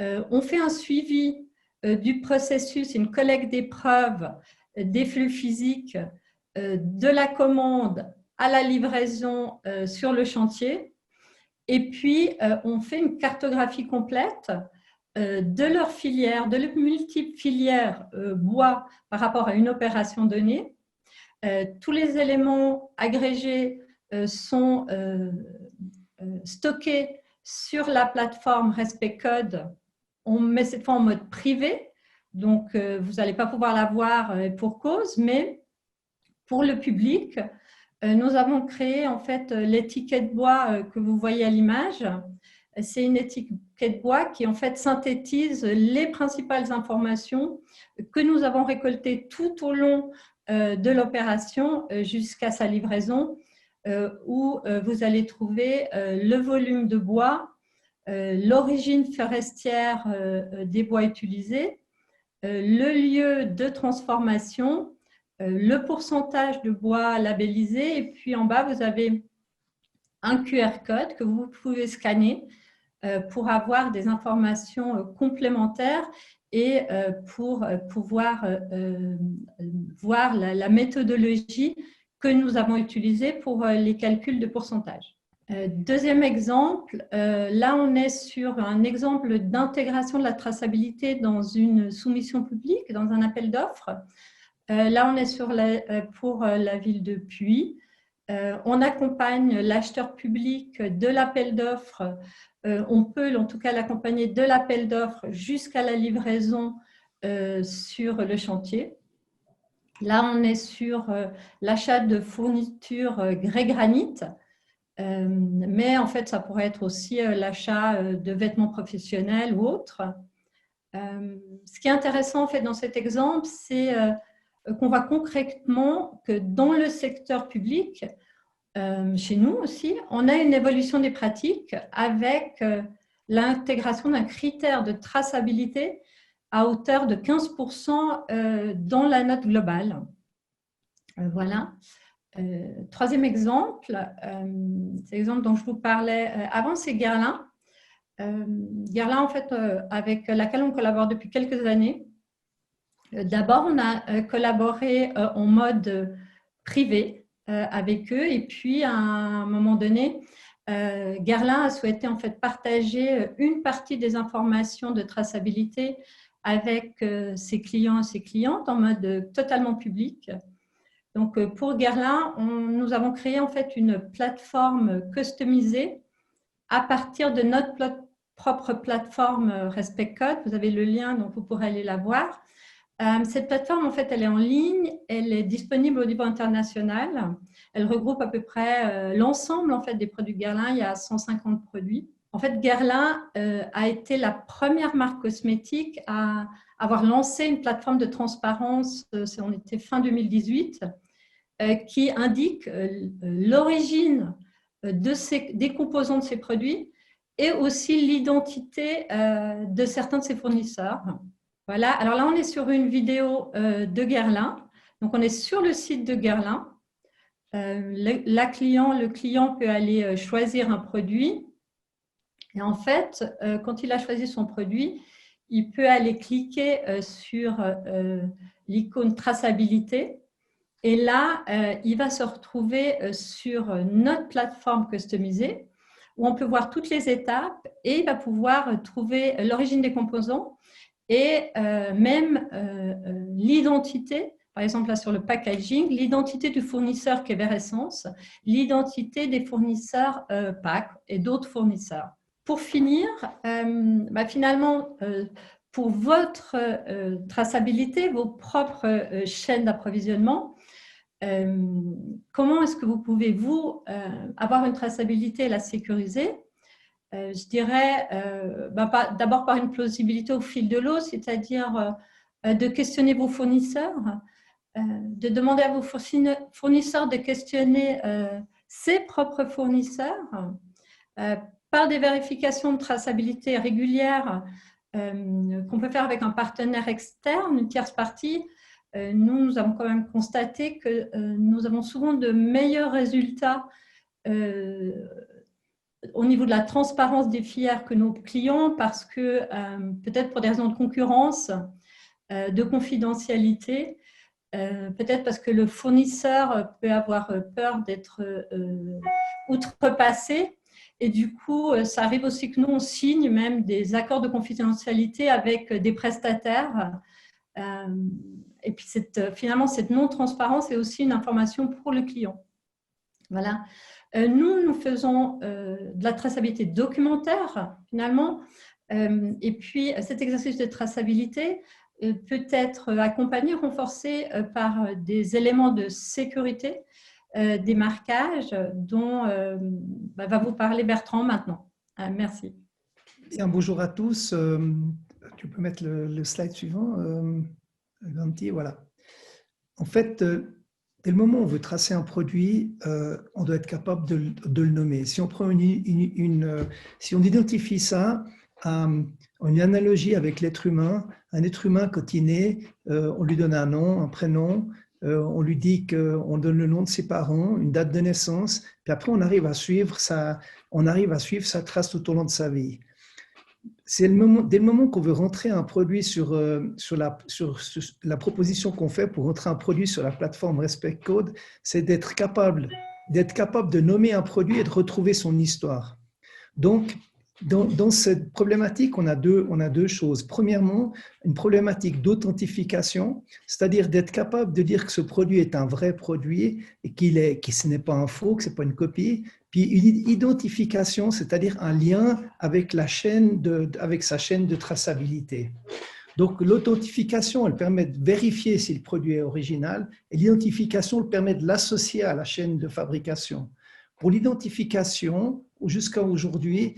[SPEAKER 4] On fait un suivi du processus, une collecte des preuves, des flux physiques, de la commande à la livraison sur le chantier. Et puis, on fait une cartographie complète de leurs filières, de leurs multiples filières bois par rapport à une opération donnée. Tous les éléments agrégés sont stockés sur la plateforme Respect Code. On met cette fois en mode privé, donc vous n'allez pas pouvoir la voir pour cause, mais pour le public, nous avons créé en fait l'étiquette bois que vous voyez à l'image. C'est une étiquette bois qui en fait synthétise les principales informations que nous avons récoltées tout au long de l'opération jusqu'à sa livraison, où vous allez trouver le volume de bois, l'origine forestière des bois utilisés, le lieu de transformation, le pourcentage de bois labellisé, et puis en bas, vous avez un QR code que vous pouvez scanner pour avoir des informations complémentaires et pour pouvoir voir la méthodologie que nous avons utilisée pour les calculs de pourcentage. Deuxième exemple, là on est sur un exemple d'intégration de la traçabilité dans une soumission publique, dans un appel d'offres. Là on est pour la ville de Puy. On accompagne l'acheteur public de l'appel d'offres. On peut en tout cas l'accompagner de l'appel d'offres jusqu'à la livraison sur le chantier. Là on est sur l'achat de fournitures grès granit. Mais en fait, ça pourrait être aussi l'achat de vêtements professionnels ou autres. Ce qui est intéressant en fait dans cet exemple, c'est qu'on voit concrètement que dans le secteur public, chez nous aussi, on a une évolution des pratiques avec l'intégration d'un critère de traçabilité à hauteur de 15% dans la note globale. Voilà. Troisième exemple, c'est l'exemple dont je vous parlais avant, c'est Guerlain. Guerlain, en fait, avec laquelle on collabore depuis quelques années. D'abord, on a collaboré en mode privé avec eux, et puis à un moment donné, Guerlain a souhaité en fait partager une partie des informations de traçabilité avec ses clients et ses clientes en mode totalement public. Donc, pour Guerlain, nous avons créé en fait une plateforme customisée à partir de notre propre plateforme Respect Code. Vous avez le lien, donc vous pourrez aller la voir. Cette plateforme, en fait, elle est en ligne, elle est disponible au niveau international. Elle regroupe à peu près l'ensemble en fait, des produits Guerlain. Il y a 150 produits. En fait, Guerlain a été la première marque cosmétique à avoir lancé une plateforme de transparence, on était fin 2018, qui indique l'origine des composants de ces produits et aussi l'identité de certains de ses fournisseurs. Voilà, alors là, on est sur une vidéo de Guerlain. Donc, on est sur le site de Guerlain. Le client peut aller choisir un produit. Et en fait, quand il a choisi son produit, il peut aller cliquer sur l'icône traçabilité. Et là, il va se retrouver sur notre plateforme customisée où on peut voir toutes les étapes et il va pouvoir trouver l'origine des composants et même l'identité, par exemple là sur le packaging, l'identité du fournisseur qui est Veressence, l'identité des fournisseurs PAC et d'autres fournisseurs. Pour finir, finalement, pour votre traçabilité, vos propres chaînes d'approvisionnement, comment est-ce que vous pouvez, vous, avoir une traçabilité et la sécuriser? Je dirais d'abord par une plausibilité au fil de l'eau, c'est-à-dire de questionner vos fournisseurs, de demander à vos fournisseurs de questionner ses propres fournisseurs, par des vérifications de traçabilité régulières qu'on peut faire avec un partenaire externe, une tierce partie. Nous avons quand même constaté que nous avons souvent de meilleurs résultats au niveau de la transparence des filières que nos clients parce que peut-être pour des raisons de concurrence, de confidentialité, peut-être parce que le fournisseur peut avoir peur d'être outrepassé. Et du coup, ça arrive aussi que nous, on signe même des accords de confidentialité avec des prestataires. Et puis, finalement, cette non-transparence est aussi une information pour le client. Voilà. Nous faisons de la traçabilité documentaire, finalement. Et puis, cet exercice de traçabilité peut être accompagné, renforcé par des éléments de sécurité, des marquages dont va vous parler Bertrand maintenant. Merci.
[SPEAKER 5] Bien, bonjour à tous. Tu peux mettre le slide suivant, Ganti, voilà. En fait, dès le moment où on veut tracer un produit, on doit être capable de le nommer. Si on prend si on identifie ça à une analogie avec l'être humain, un être humain quand il naît, on lui donne un nom, un prénom, on lui dit qu'on donne le nom de ses parents, une date de naissance, puis après on arrive à suivre sa trace tout au long de sa vie. Dès le moment qu'on veut rentrer un produit sur la proposition qu'on fait pour rentrer un produit sur la plateforme Respect Code, c'est d'être capable de nommer un produit et de retrouver son histoire. Donc, dans cette problématique, on a deux choses. Premièrement, une problématique d'authentification, c'est-à-dire d'être capable de dire que ce produit est un vrai produit et que ce n'est pas un faux, que ce n'est pas une copie. Puis une identification, c'est-à-dire un lien avec sa chaîne de traçabilité. Donc l'authentification, elle permet de vérifier si le produit est original et l'identification, elle permet de l'associer à la chaîne de fabrication. Pour l'identification, jusqu'à aujourd'hui,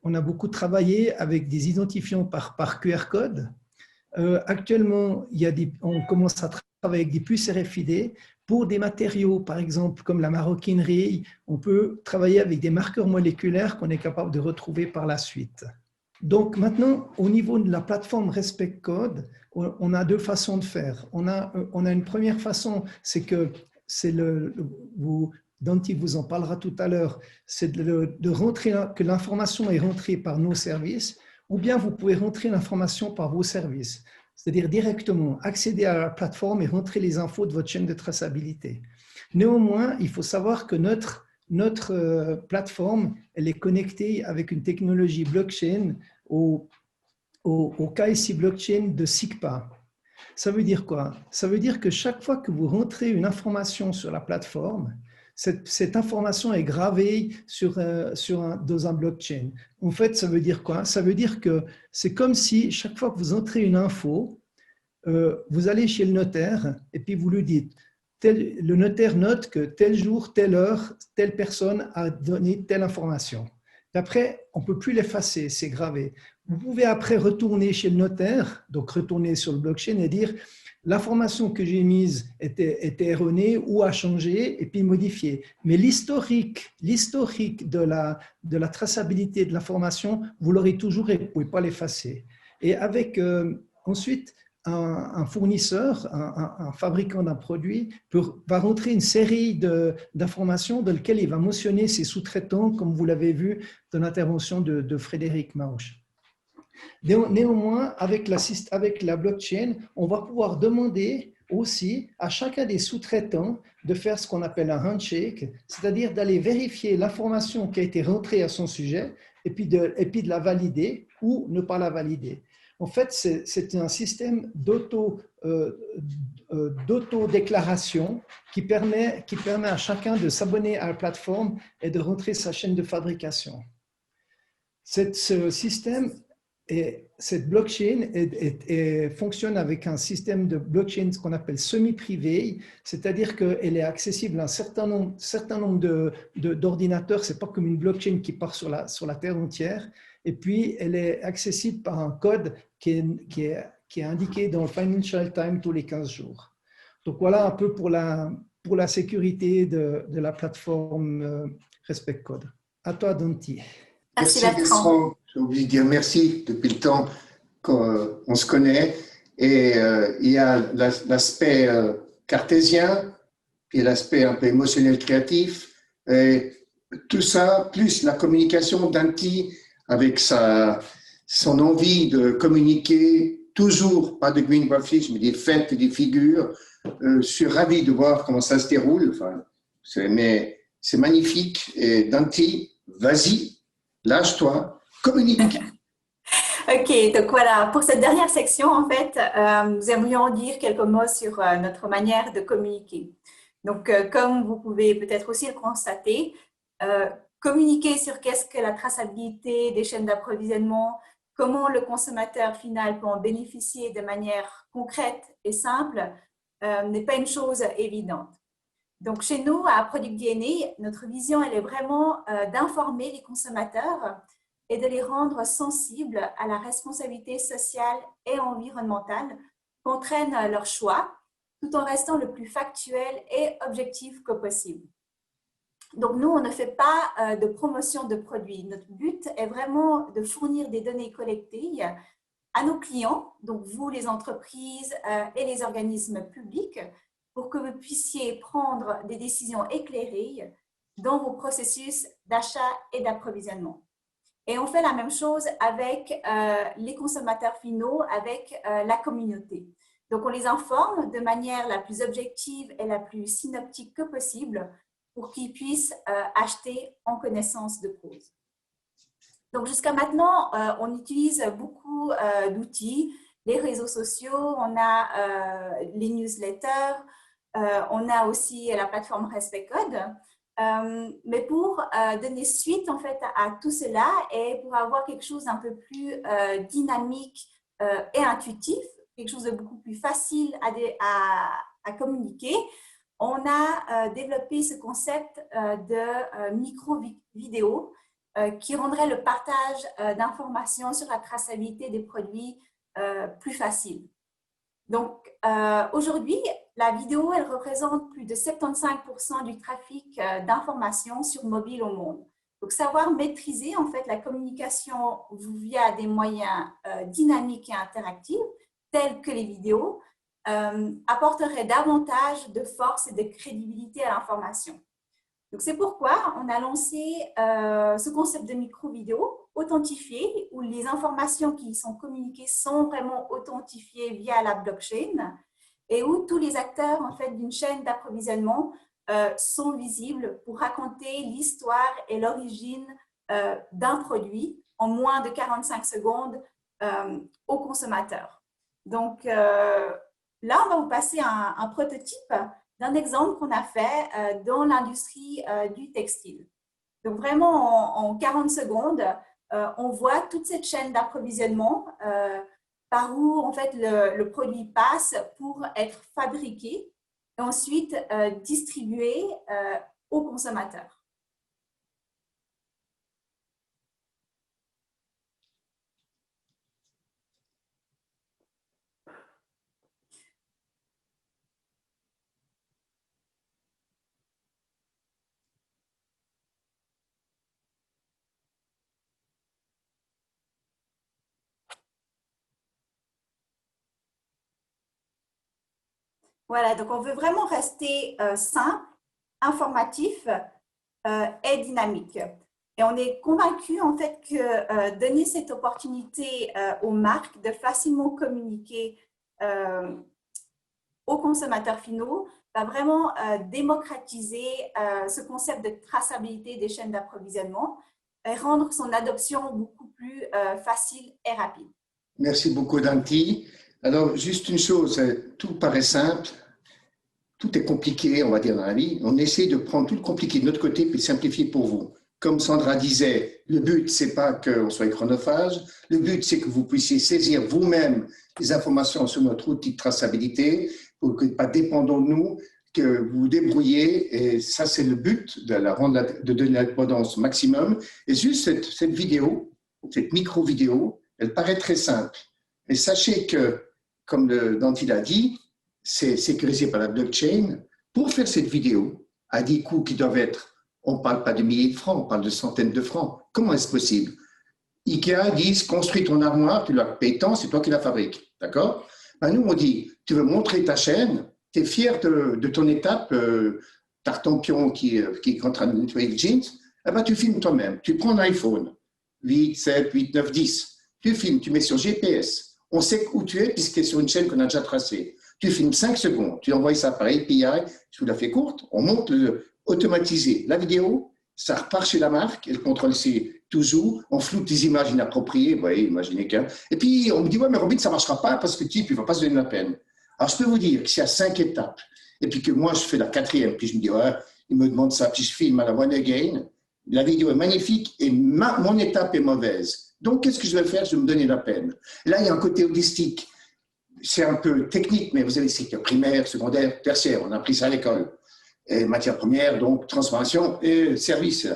[SPEAKER 5] on a beaucoup travaillé avec des identifiants par QR code. Actuellement, on commence à travailler avec des puces RFID. Pour des matériaux, par exemple, comme la maroquinerie, on peut travailler avec des marqueurs moléculaires qu'on est capable de retrouver par la suite. Donc maintenant, au niveau de la plateforme Respect Code, on a deux façons de faire. On a une première façon, Danti vous en parlera tout à l'heure, c'est que l'information est rentrée par nos services, ou bien vous pouvez rentrer l'information par vos services, c'est-à-dire directement accéder à la plateforme et rentrer les infos de votre chaîne de traçabilité. Néanmoins, il faut savoir que notre plateforme, elle est connectée avec une technologie blockchain au KYC blockchain de SIGPA. Ça veut dire quoi? Ça veut dire que chaque fois que vous rentrez une information sur la plateforme, cette information est gravée dans un blockchain. En fait, ça veut dire quoi? Ça veut dire que c'est comme si chaque fois que vous entrez une info, vous allez chez le notaire et puis vous lui dites, le notaire note que tel jour, telle heure, telle personne a donné telle information. Et après, on ne peut plus l'effacer, c'est gravé. Vous pouvez après retourner chez le notaire, donc retourner sur le blockchain et dire l'information que j'ai mise était erronée ou a changé et puis modifier. Mais l'historique de la traçabilité de l'information, vous l'aurez toujours et vous ne pouvez pas l'effacer. Et avec ensuite un fournisseur, un fabricant d'un produit va rentrer une série d'informations dans lesquelles il va mentionner ses sous-traitants, comme vous l'avez vu dans l'intervention de Frédéric Mauch. Néanmoins, avec la blockchain, on va pouvoir demander aussi à chacun des sous-traitants de faire ce qu'on appelle un handshake, c'est-à-dire d'aller vérifier l'information qui a été rentrée à son sujet et puis de la valider ou ne pas la valider. En fait, c'est un système d'auto-déclaration qui permet à chacun de s'abonner à la plateforme et de rentrer sa chaîne de fabrication. Ce système cette blockchain fonctionne avec un système de blockchain qu'on appelle semi-privé, c'est-à-dire qu'elle est accessible à un certain nombre d'ordinateurs. Ce n'est pas comme une blockchain qui part sur la Terre entière. Et puis, elle est accessible par un code qui est indiqué dans le Financial Times tous les 15 jours. Donc, voilà un peu pour la sécurité de la plateforme Respect Code. À toi, Danti.
[SPEAKER 2] Merci Bertrand. J'ai oublié de dire merci depuis le temps qu'on se connaît. Et il y a l'aspect cartésien, puis l'aspect un peu émotionnel créatif. Et tout ça, plus la communication d'Anti avec son envie de communiquer, toujours pas de green graphics, mais des faits et des figures. Je suis ravi de voir comment ça se déroule. Enfin, mais c'est magnifique. Et Danti, vas-y, lâche-toi, communique.
[SPEAKER 6] Ok, donc voilà, pour cette dernière section, en fait, nous aimerions dire quelques mots sur notre manière de communiquer. Donc, comme vous pouvez peut-être aussi le constater, communiquer sur qu'est-ce que la traçabilité des chaînes d'approvisionnement, comment le consommateur final peut en bénéficier de manière concrète et simple, n'est pas une chose évidente. Donc, chez nous, à Product DNA, notre vision, elle est vraiment d'informer les consommateurs et de les rendre sensibles à la responsabilité sociale et environnementale qu'entraîne leur choix tout en restant le plus factuel et objectif que possible. Donc, nous, on ne fait pas de promotion de produits. Notre but est vraiment de fournir des données collectées à nos clients, donc vous, les entreprises et les organismes publics, pour que vous puissiez prendre des décisions éclairées dans vos processus d'achat et d'approvisionnement. Et on fait la même chose avec les consommateurs finaux, avec la communauté. Donc, on les informe de manière la plus objective et la plus synoptique que possible pour qu'ils puissent acheter en connaissance de cause. Donc, jusqu'à maintenant, on utilise beaucoup d'outils, les réseaux sociaux, on a les newsletters, on a aussi la plateforme Respect Code. Mais pour donner suite en fait à tout cela et pour avoir quelque chose d'un peu plus dynamique et intuitif, quelque chose de beaucoup plus facile à communiquer, on a développé ce concept de micro-vidéo qui rendrait le partage d'informations sur la traçabilité des produits plus facile. Donc, aujourd'hui, la vidéo, elle représente plus de 75% du trafic d'informations sur mobile au monde. Donc, savoir maîtriser en fait la communication via des moyens dynamiques et interactifs, tels que les vidéos, apporterait davantage de force et de crédibilité à l'information. Donc, c'est pourquoi on a lancé ce concept de micro-vidéo authentifié, où les informations qui y sont communiquées sont vraiment authentifiées via la blockchain et où tous les acteurs en fait, d'une chaîne d'approvisionnement sont visibles pour raconter l'histoire et l'origine d'un produit en moins de 45 secondes au consommateur. Donc, là, on va vous passer un prototype d'un exemple qu'on a fait dans l'industrie du textile. Donc, vraiment, en 40 secondes, on voit toute cette chaîne d'approvisionnement par où, en fait, le produit passe pour être fabriqué et ensuite distribué aux consommateurs. Voilà, donc on veut vraiment rester simple, informatif et dynamique. Et on est convaincu en fait que donner cette opportunité aux marques de facilement communiquer aux consommateurs finaux va vraiment démocratiser ce concept de traçabilité des chaînes d'approvisionnement et rendre son adoption beaucoup plus facile et rapide.
[SPEAKER 2] Merci beaucoup, Danti. Alors, juste une chose, tout paraît simple, tout est compliqué, on va dire, dans la vie. On essaie de prendre tout le compliqué de notre côté et de simplifier pour vous. Comme Sandra disait, le but, ce n'est pas qu'on soit chronophage, le but, c'est que vous puissiez saisir vous-même les informations sur notre outil de traçabilité pour que pas dépendons de nous, que vous vous débrouillez. Et ça, c'est le but de donner l'indépendance au maximum. Et juste cette vidéo, cette micro-vidéo, elle paraît très simple. Mais sachez que, comme Danti l'a dit, c'est sécurisé par la blockchain. Pour faire cette vidéo, à des coûts qui doivent être, on ne parle pas de milliers de francs, on parle de centaines de francs. Comment est-ce possible? Ikea dit, construis ton armoire, tu la payes tant, c'est toi qui la fabriques. D'accord? Ben nous, on dit, tu veux montrer ta chaîne, tu es fier de ton étape, Tartampion qui est en train de nettoyer le jeans, eh ben, tu filmes toi-même. Tu prends un iPhone, 8, 7, 8, 9, 10. Tu filmes, tu mets sur GPS. On sait où tu es puisque c'est sur une chaîne qu'on a déjà tracée. Tu filmes 5 secondes, tu envoies ça par API, tu la fais courte, on monte automatisé la vidéo, ça repart chez la marque, elle contrôle c'est toujours, on floute des images inappropriées, vous voyez, imaginez qu'un. Et puis on me dit, ouais, mais Robin, ça ne marchera pas parce que le type, il ne va pas se donner la peine. Alors je peux vous dire que s'il y a 5 étapes, et puis que moi je fais la 4e, puis je me dis, ouais, il me demande ça, puis je filme à la one again, la vidéo est magnifique et mon étape est mauvaise. Donc qu'est-ce que je vais faire? Je vais me donner la peine. Là, il y a un côté heuristique. C'est un peu technique, mais vous avez secteur primaire, secondaire, tertiaire, on a appris ça à l'école. Et matières premières, donc transformation et services.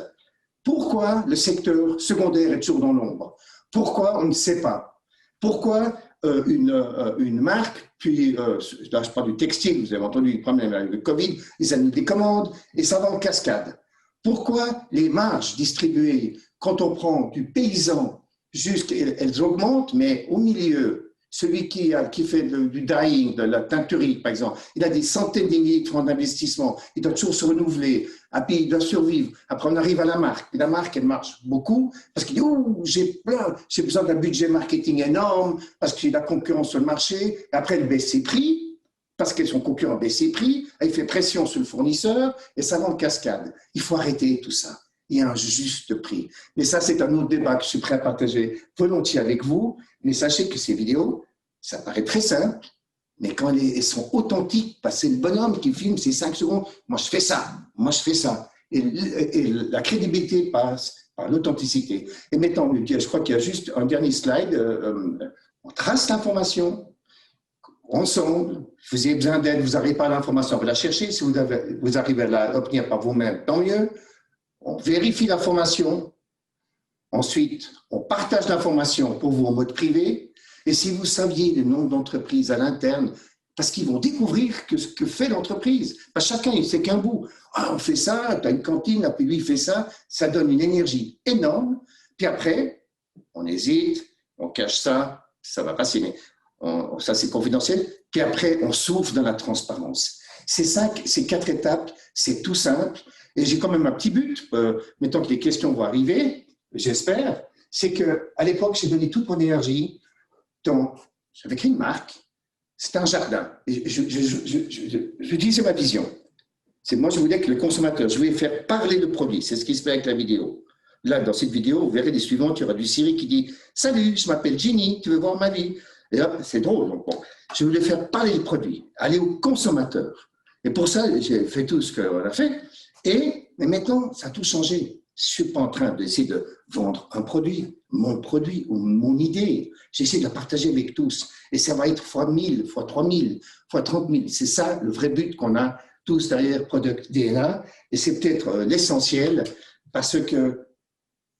[SPEAKER 2] Pourquoi le secteur secondaire est toujours dans l'ombre? Pourquoi on ne sait pas? Pourquoi une marque, puis là je parle du textile, vous avez entendu le problème avec le Covid, ils annulent des commandes et ça va en cascade. Pourquoi les marges distribuées, quand on prend du paysan, juste, elles augmentent, mais au milieu, celui qui fait du dyeing, de la teinturerie, par exemple, il a des centaines de milliers de francs d'investissement, il doit toujours se renouveler, puis il doit survivre. Après, on arrive à la marque. Et la marque, elle marche beaucoup parce qu'il dit, oh, j'ai besoin d'un budget marketing énorme, parce qu'il y a la concurrence sur le marché. Et après, elle baisse ses prix, parce que son concurrent baisse ses prix, il fait pression sur le fournisseur, et ça va en cascade. Il faut arrêter tout ça. Il y a un juste prix. Mais ça, c'est un autre débat que je suis prêt à partager volontiers avec vous. Mais sachez que ces vidéos, ça paraît très simple, mais quand elles sont authentiques, parce que c'est le bonhomme qui filme ces 5 secondes, moi je fais ça, moi je fais ça. Et la crédibilité passe par l'authenticité. Et maintenant, je crois qu'il y a juste un dernier slide. On trace l'information ensemble. Vous avez besoin d'aide, vous n'arrivez pas à l'information, vous la cherchez. Si vous arrivez à l'obtenir par vous-même, tant mieux. On vérifie l'information. Ensuite, on partage l'information pour vous en mode privé. Et si vous saviez le nombre d'entreprises à l'interne, parce qu'ils vont découvrir ce que fait l'entreprise. Parce que chacun, il sait qu'un bout. Ah, on fait ça, tu as une cantine, puis lui, il fait ça. Ça donne une énergie énorme. Puis après, on hésite, on cache ça, ça va passer, mais ça, c'est confidentiel. Puis après, on s'ouvre dans la transparence. C'est ça, ces 4 étapes, c'est tout simple. Et j'ai quand même un petit but, mettons que les questions vont arriver, j'espère, c'est qu'à l'époque, j'ai donné toute mon énergie. J'avais créé une marque, c'était un jardin. Et je disais ma vision. Moi, je voulais que le consommateur, je voulais faire parler le produit. C'est ce qui se fait avec la vidéo. Là, dans cette vidéo, vous verrez les suivantes, il y aura du Siri qui dit « Salut, je m'appelle Ginny, tu veux voir ma vie ?» Et là, c'est drôle. Donc, bon, je voulais faire parler le produit, aller au consommateur. Et pour ça, j'ai fait tout ce qu'on a fait. Mais maintenant, ça a tout changé. Je ne suis pas en train d'essayer de vendre un produit, mon produit ou mon idée. J'essaie de la partager avec tous. Et ça va être fois 1000, fois 3000, fois 30 000. C'est ça le vrai but qu'on a tous derrière Product DNA. Et c'est peut-être l'essentiel parce que,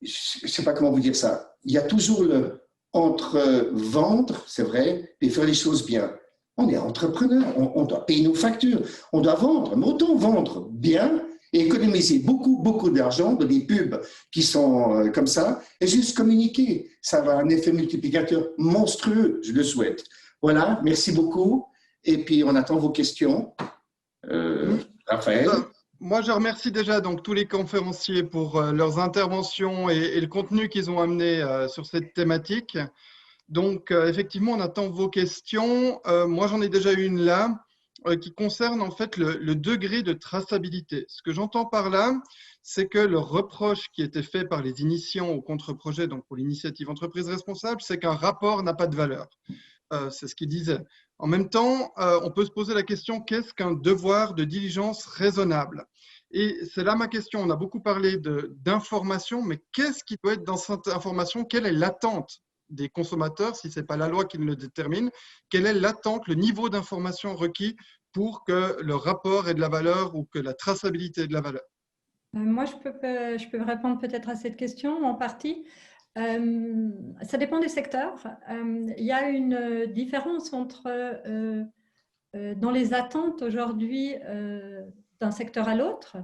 [SPEAKER 2] je ne sais pas comment vous dire ça, il y a toujours entre vendre, c'est vrai, et faire les choses bien. On est entrepreneur, on doit payer nos factures, on doit vendre, mais autant vendre bien et économiser beaucoup d'argent dans des pubs qui sont comme ça, et juste communiquer. Ça va avoir un effet multiplicateur monstrueux, je le souhaite. Voilà, merci beaucoup. Et puis, on attend vos questions. Raphaël.
[SPEAKER 1] Moi, je remercie déjà donc, tous les conférenciers pour leurs interventions et le contenu qu'ils ont amené sur cette thématique. Donc, effectivement, on attend vos questions. Moi, j'en ai déjà une là. Qui concerne en fait le degré de traçabilité. Ce que j'entends par là, c'est que le reproche qui était fait par les initiants au contre-projet, donc pour l'initiative entreprise responsable, c'est qu'un rapport n'a pas de valeur. C'est ce qu'ils disaient. En même temps, on peut se poser la question, qu'est-ce qu'un devoir de diligence raisonnable? Et c'est là ma question. On a beaucoup parlé d'information, mais qu'est-ce qui doit être dans cette information? Quelle est l'attente des consommateurs, si ce n'est pas la loi qui le détermine? Quelle est l'attente, le niveau d'information requis pour que le rapport ait de la valeur ou que la traçabilité ait de la valeur?
[SPEAKER 4] Moi, je peux répondre peut-être à cette question en partie. Ça dépend des secteurs. Il y a une différence entre, dans les attentes aujourd'hui d'un secteur à l'autre.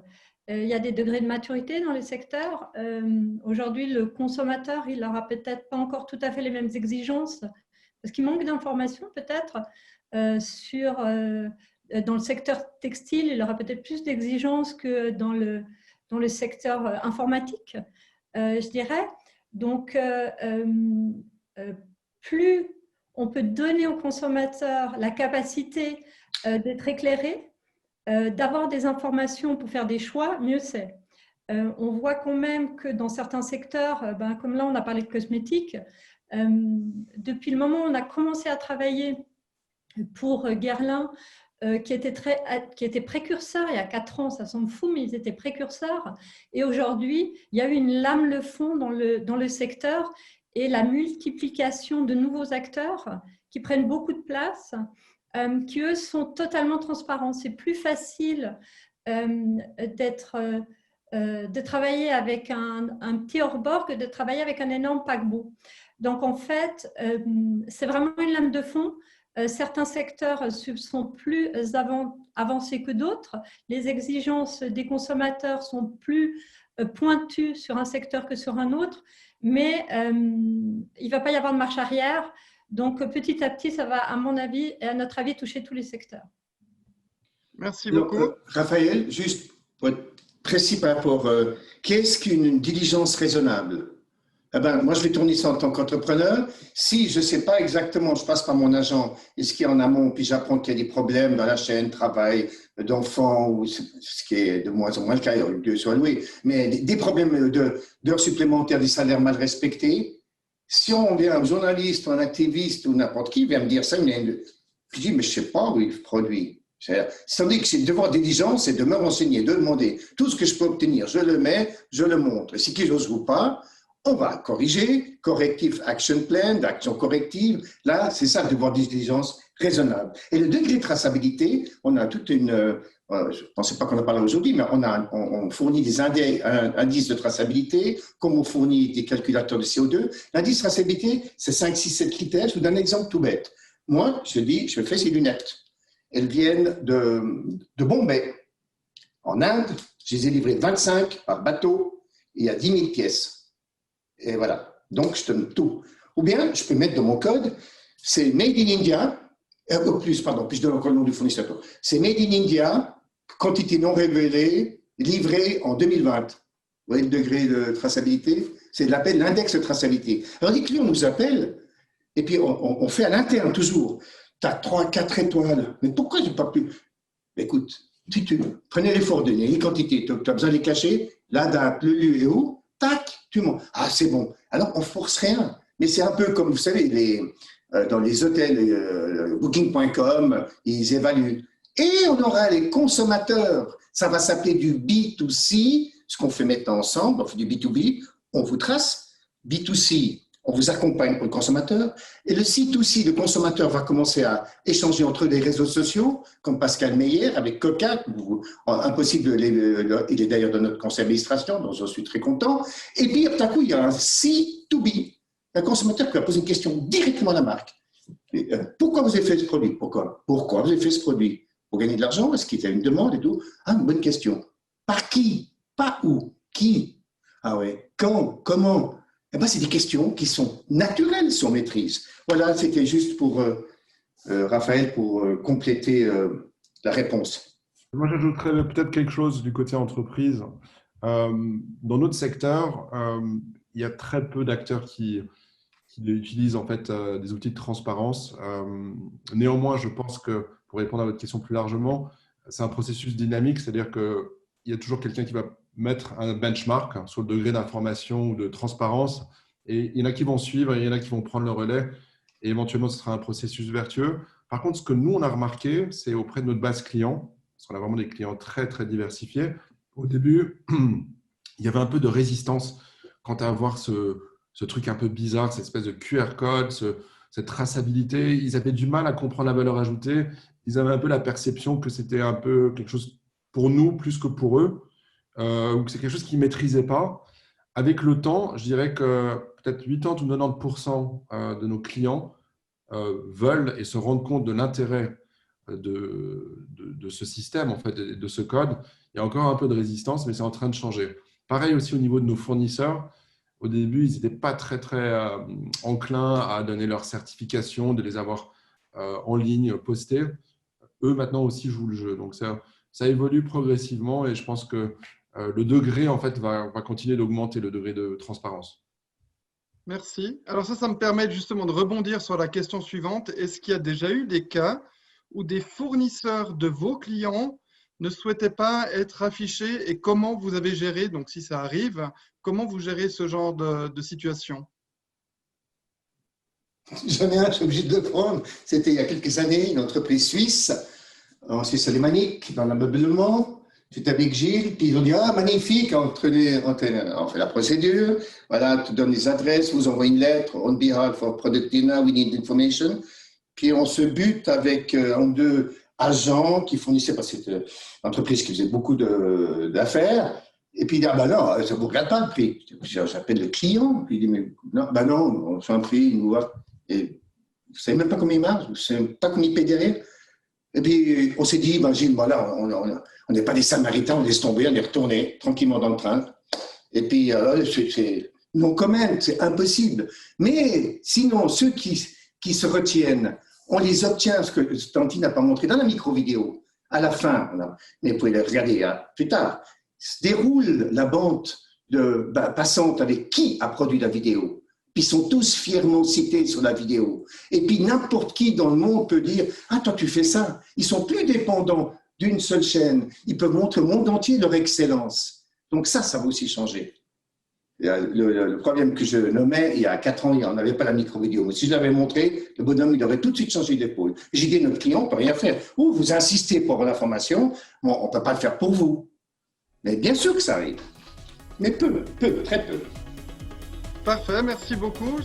[SPEAKER 4] Il y a des degrés de maturité dans les secteurs. Aujourd'hui, le consommateur, il n'aura peut-être pas encore tout à fait les mêmes exigences parce qu'il manque d'informations peut-être dans le secteur textile, il aura peut-être plus d'exigences que dans le secteur informatique, je dirais. Donc, plus on peut donner au consommateur la capacité d'être éclairé, d'avoir des informations pour faire des choix, mieux c'est. On voit quand même que dans certains secteurs, comme là on a parlé de cosmétiques, depuis le moment où on a commencé à travailler pour Guerlain, qui était précurseur il y a 4 ans, ça semble fou, mais ils étaient précurseurs. Et aujourd'hui, il y a eu une lame de fond dans le secteur et la multiplication de nouveaux acteurs qui prennent beaucoup de place, qui eux sont totalement transparents. C'est plus facile de travailler avec un petit hors-bord que de travailler avec un énorme paquebot. Donc, en fait, c'est vraiment une lame de fond. Certains secteurs sont plus avancés que d'autres. Les exigences des consommateurs sont plus pointues sur un secteur que sur un autre, mais il ne va pas y avoir de marche arrière. Donc, petit à petit, ça va, à mon avis et à notre avis, toucher tous les secteurs.
[SPEAKER 1] Merci beaucoup.
[SPEAKER 2] Raphaël, juste pour être précis par rapport, qu'est-ce qu'une diligence raisonnable? Eh ben, moi, je vais tourner ça en tant qu'entrepreneur. Si je ne sais pas exactement, je passe par mon agent, et ce qui est en amont, puis j'apprends qu'il y a des problèmes dans la chaîne, travail d'enfants, ou ce qui est de moins en moins le cas, Dieu soit loué, mais des problèmes d'heures supplémentaires, des salaires mal respectés. Si on vient un journaliste ou un activiste ou n'importe qui vient me dire ça, je dis, mais je ne sais pas où il produit. C'est-à-dire que c'est le devoir de diligence, c'est de me renseigner, de demander tout ce que je peux obtenir. Je le mets, je le montre. Et si qui j'ose ou pas, on va corriger, corrective action plan, d'action corrective. Là, c'est ça le devoir de diligence raisonnable. Et le degré de traçabilité, on a toute une, je ne pensais pas qu'on en parle aujourd'hui, mais on fournit des indices de traçabilité, comme on fournit des calculateurs de CO2. L'indice de traçabilité, c'est 5, 6, 7 critères. Je vous donne un exemple tout bête. Moi, je dis, je fais ces lunettes. Elles viennent de Bombay. En Inde, je les ai livrées 25 par bateau et il y a 10 000 pièces. Et voilà. Donc, je donne tout. Ou bien, je peux mettre dans mon code, c'est Made in India, puis je donne encore le nom du fournisseur. C'est Made in India, quantité non révélée, livrée en 2020. Vous voyez le degré de traçabilité? C'est de l'appel l'index de traçabilité. Alors, les clients nous appellent, et puis on fait à l'interne toujours. Tu as 3, 4 étoiles. Mais pourquoi je n'ai pas pu? Écoute, si tu prenais les coordonnées, les quantités, tu as besoin de les cacher, la date, le lieu et où, tac, tu montes. Ah, c'est bon. Alors, on ne force rien. Mais c'est un peu comme, vous savez, dans les hôtels, Booking.com, ils évaluent. Et on aura les consommateurs. Ça va s'appeler du B2C, ce qu'on fait maintenant ensemble, on fait du B2B, on vous trace. B2C, on vous accompagne pour le consommateur. Et le C2C, le consommateur va commencer à échanger entre des réseaux sociaux, comme Pascal Meyer avec Coca, impossible, il est d'ailleurs dans notre conseil d'administration, donc je suis très content. Et puis, tout à coup, il y a un C2B, un consommateur qui va poser une question directement à la marque. Pourquoi vous avez fait ce produit? Pourquoi vous avez fait ce produit? Pour gagner de l'argent? Est-ce qu'il y a une demande et tout? Ah, une bonne question. Par qui? Pas où? Qui? Ah ouais. Quand? Comment? Eh ben, c'est des questions qui sont naturelles, si on maîtrise. Voilà, c'était juste pour Raphaël, pour compléter la réponse.
[SPEAKER 3] Moi, j'ajouterais peut-être quelque chose du côté entreprise. Dans notre secteur, il y a très peu d'acteurs qui utilisent en fait des outils de transparence. Néanmoins, je pense que pour répondre à votre question plus largement, c'est un processus dynamique, c'est-à-dire qu'il y a toujours quelqu'un qui va mettre un benchmark sur le degré d'information ou de transparence, et il y en a qui vont suivre et il y en a qui vont prendre le relais, et éventuellement ce sera un processus vertueux. Par contre, ce que nous on a remarqué, c'est auprès de notre base client, parce qu'on a vraiment des clients très très diversifiés. Au début, il y avait un peu de résistance quant à avoir ce truc un peu bizarre, cette espèce de QR code, cette traçabilité. Ils avaient du mal à comprendre la valeur ajoutée. Ils avaient un peu la perception que c'était un peu quelque chose pour nous plus que pour eux, ou que c'est quelque chose qu'ils ne maîtrisaient pas. Avec le temps, je dirais que peut-être 80 ou 90% de nos clients veulent et se rendent compte de l'intérêt de ce système, en fait, de ce code. Il y a encore un peu de résistance, mais c'est en train de changer. Pareil aussi au niveau de nos fournisseurs. Au début, ils n'étaient pas très enclins à donner leur certification, de les avoir en ligne, postées. Eux, maintenant aussi, jouent le jeu. Donc, ça évolue progressivement et je pense que le degré, en fait, va continuer d'augmenter, le degré de transparence.
[SPEAKER 1] Merci. Alors ça me permet justement de rebondir sur la question suivante. Est-ce qu'il y a déjà eu des cas où des fournisseurs de vos clients ne souhaitaient pas être affichés et comment vous avez géré, donc si ça arrive, comment vous gérez ce genre de situation?
[SPEAKER 2] J'en ai un, je suis obligé de le prendre. C'était il y a quelques années, une entreprise suisse, en Suisse alémanique, dans l'ameublement. J'étais avec Gilles, puis ils ont dit « Ah, magnifique, on fait la procédure, voilà, tu donnes les adresses, vous envoie une lettre, on behalf of Product Dina, we need information. » Puis on se bute avec un ou deux agents qui fournissaient, parce que c'était une entreprise qui faisait beaucoup d'affaires, Et puis il dit, ah ben non, ça ne vous regarde pas le prix. J'appelle le client. Puis il dit, mais non, ben non, on fait un prix, il nous voit. Et vous ne savez même pas combien il marche, vous ne savez même pas combien il paie derrière. Et puis on s'est dit, ben Gilles, voilà, on n'est pas des Samaritains, on laisse tomber, on est retourné tranquillement dans le train. Et puis, non, quand même, c'est impossible. Mais sinon, ceux qui se retiennent, on les obtient, ce que Tanti n'a pas montré dans la micro-vidéo. À la fin, mais vous pouvez le regarder plus tard, se déroule la bande passante avec qui a produit la vidéo. Puis ils sont tous fièrement cités sur la vidéo. Et puis n'importe qui dans le monde peut dire « Ah, toi, tu fais ça ». Ils sont plus dépendants d'une seule chaîne. Ils peuvent montrer au monde entier leur excellence. Donc ça va aussi changer. Le problème que je nommais, il y a 4 ans, on n'avait pas la micro-vidéo. Mais si je l'avais montré, le bonhomme, il aurait tout de suite changé d'épaule. J'ai dit, notre client, on ne peut rien faire. Ou vous insistez pour l'information, bon, on ne peut pas le faire pour vous. Mais bien sûr que ça arrive. Mais peu, très peu.
[SPEAKER 1] Parfait, merci beaucoup.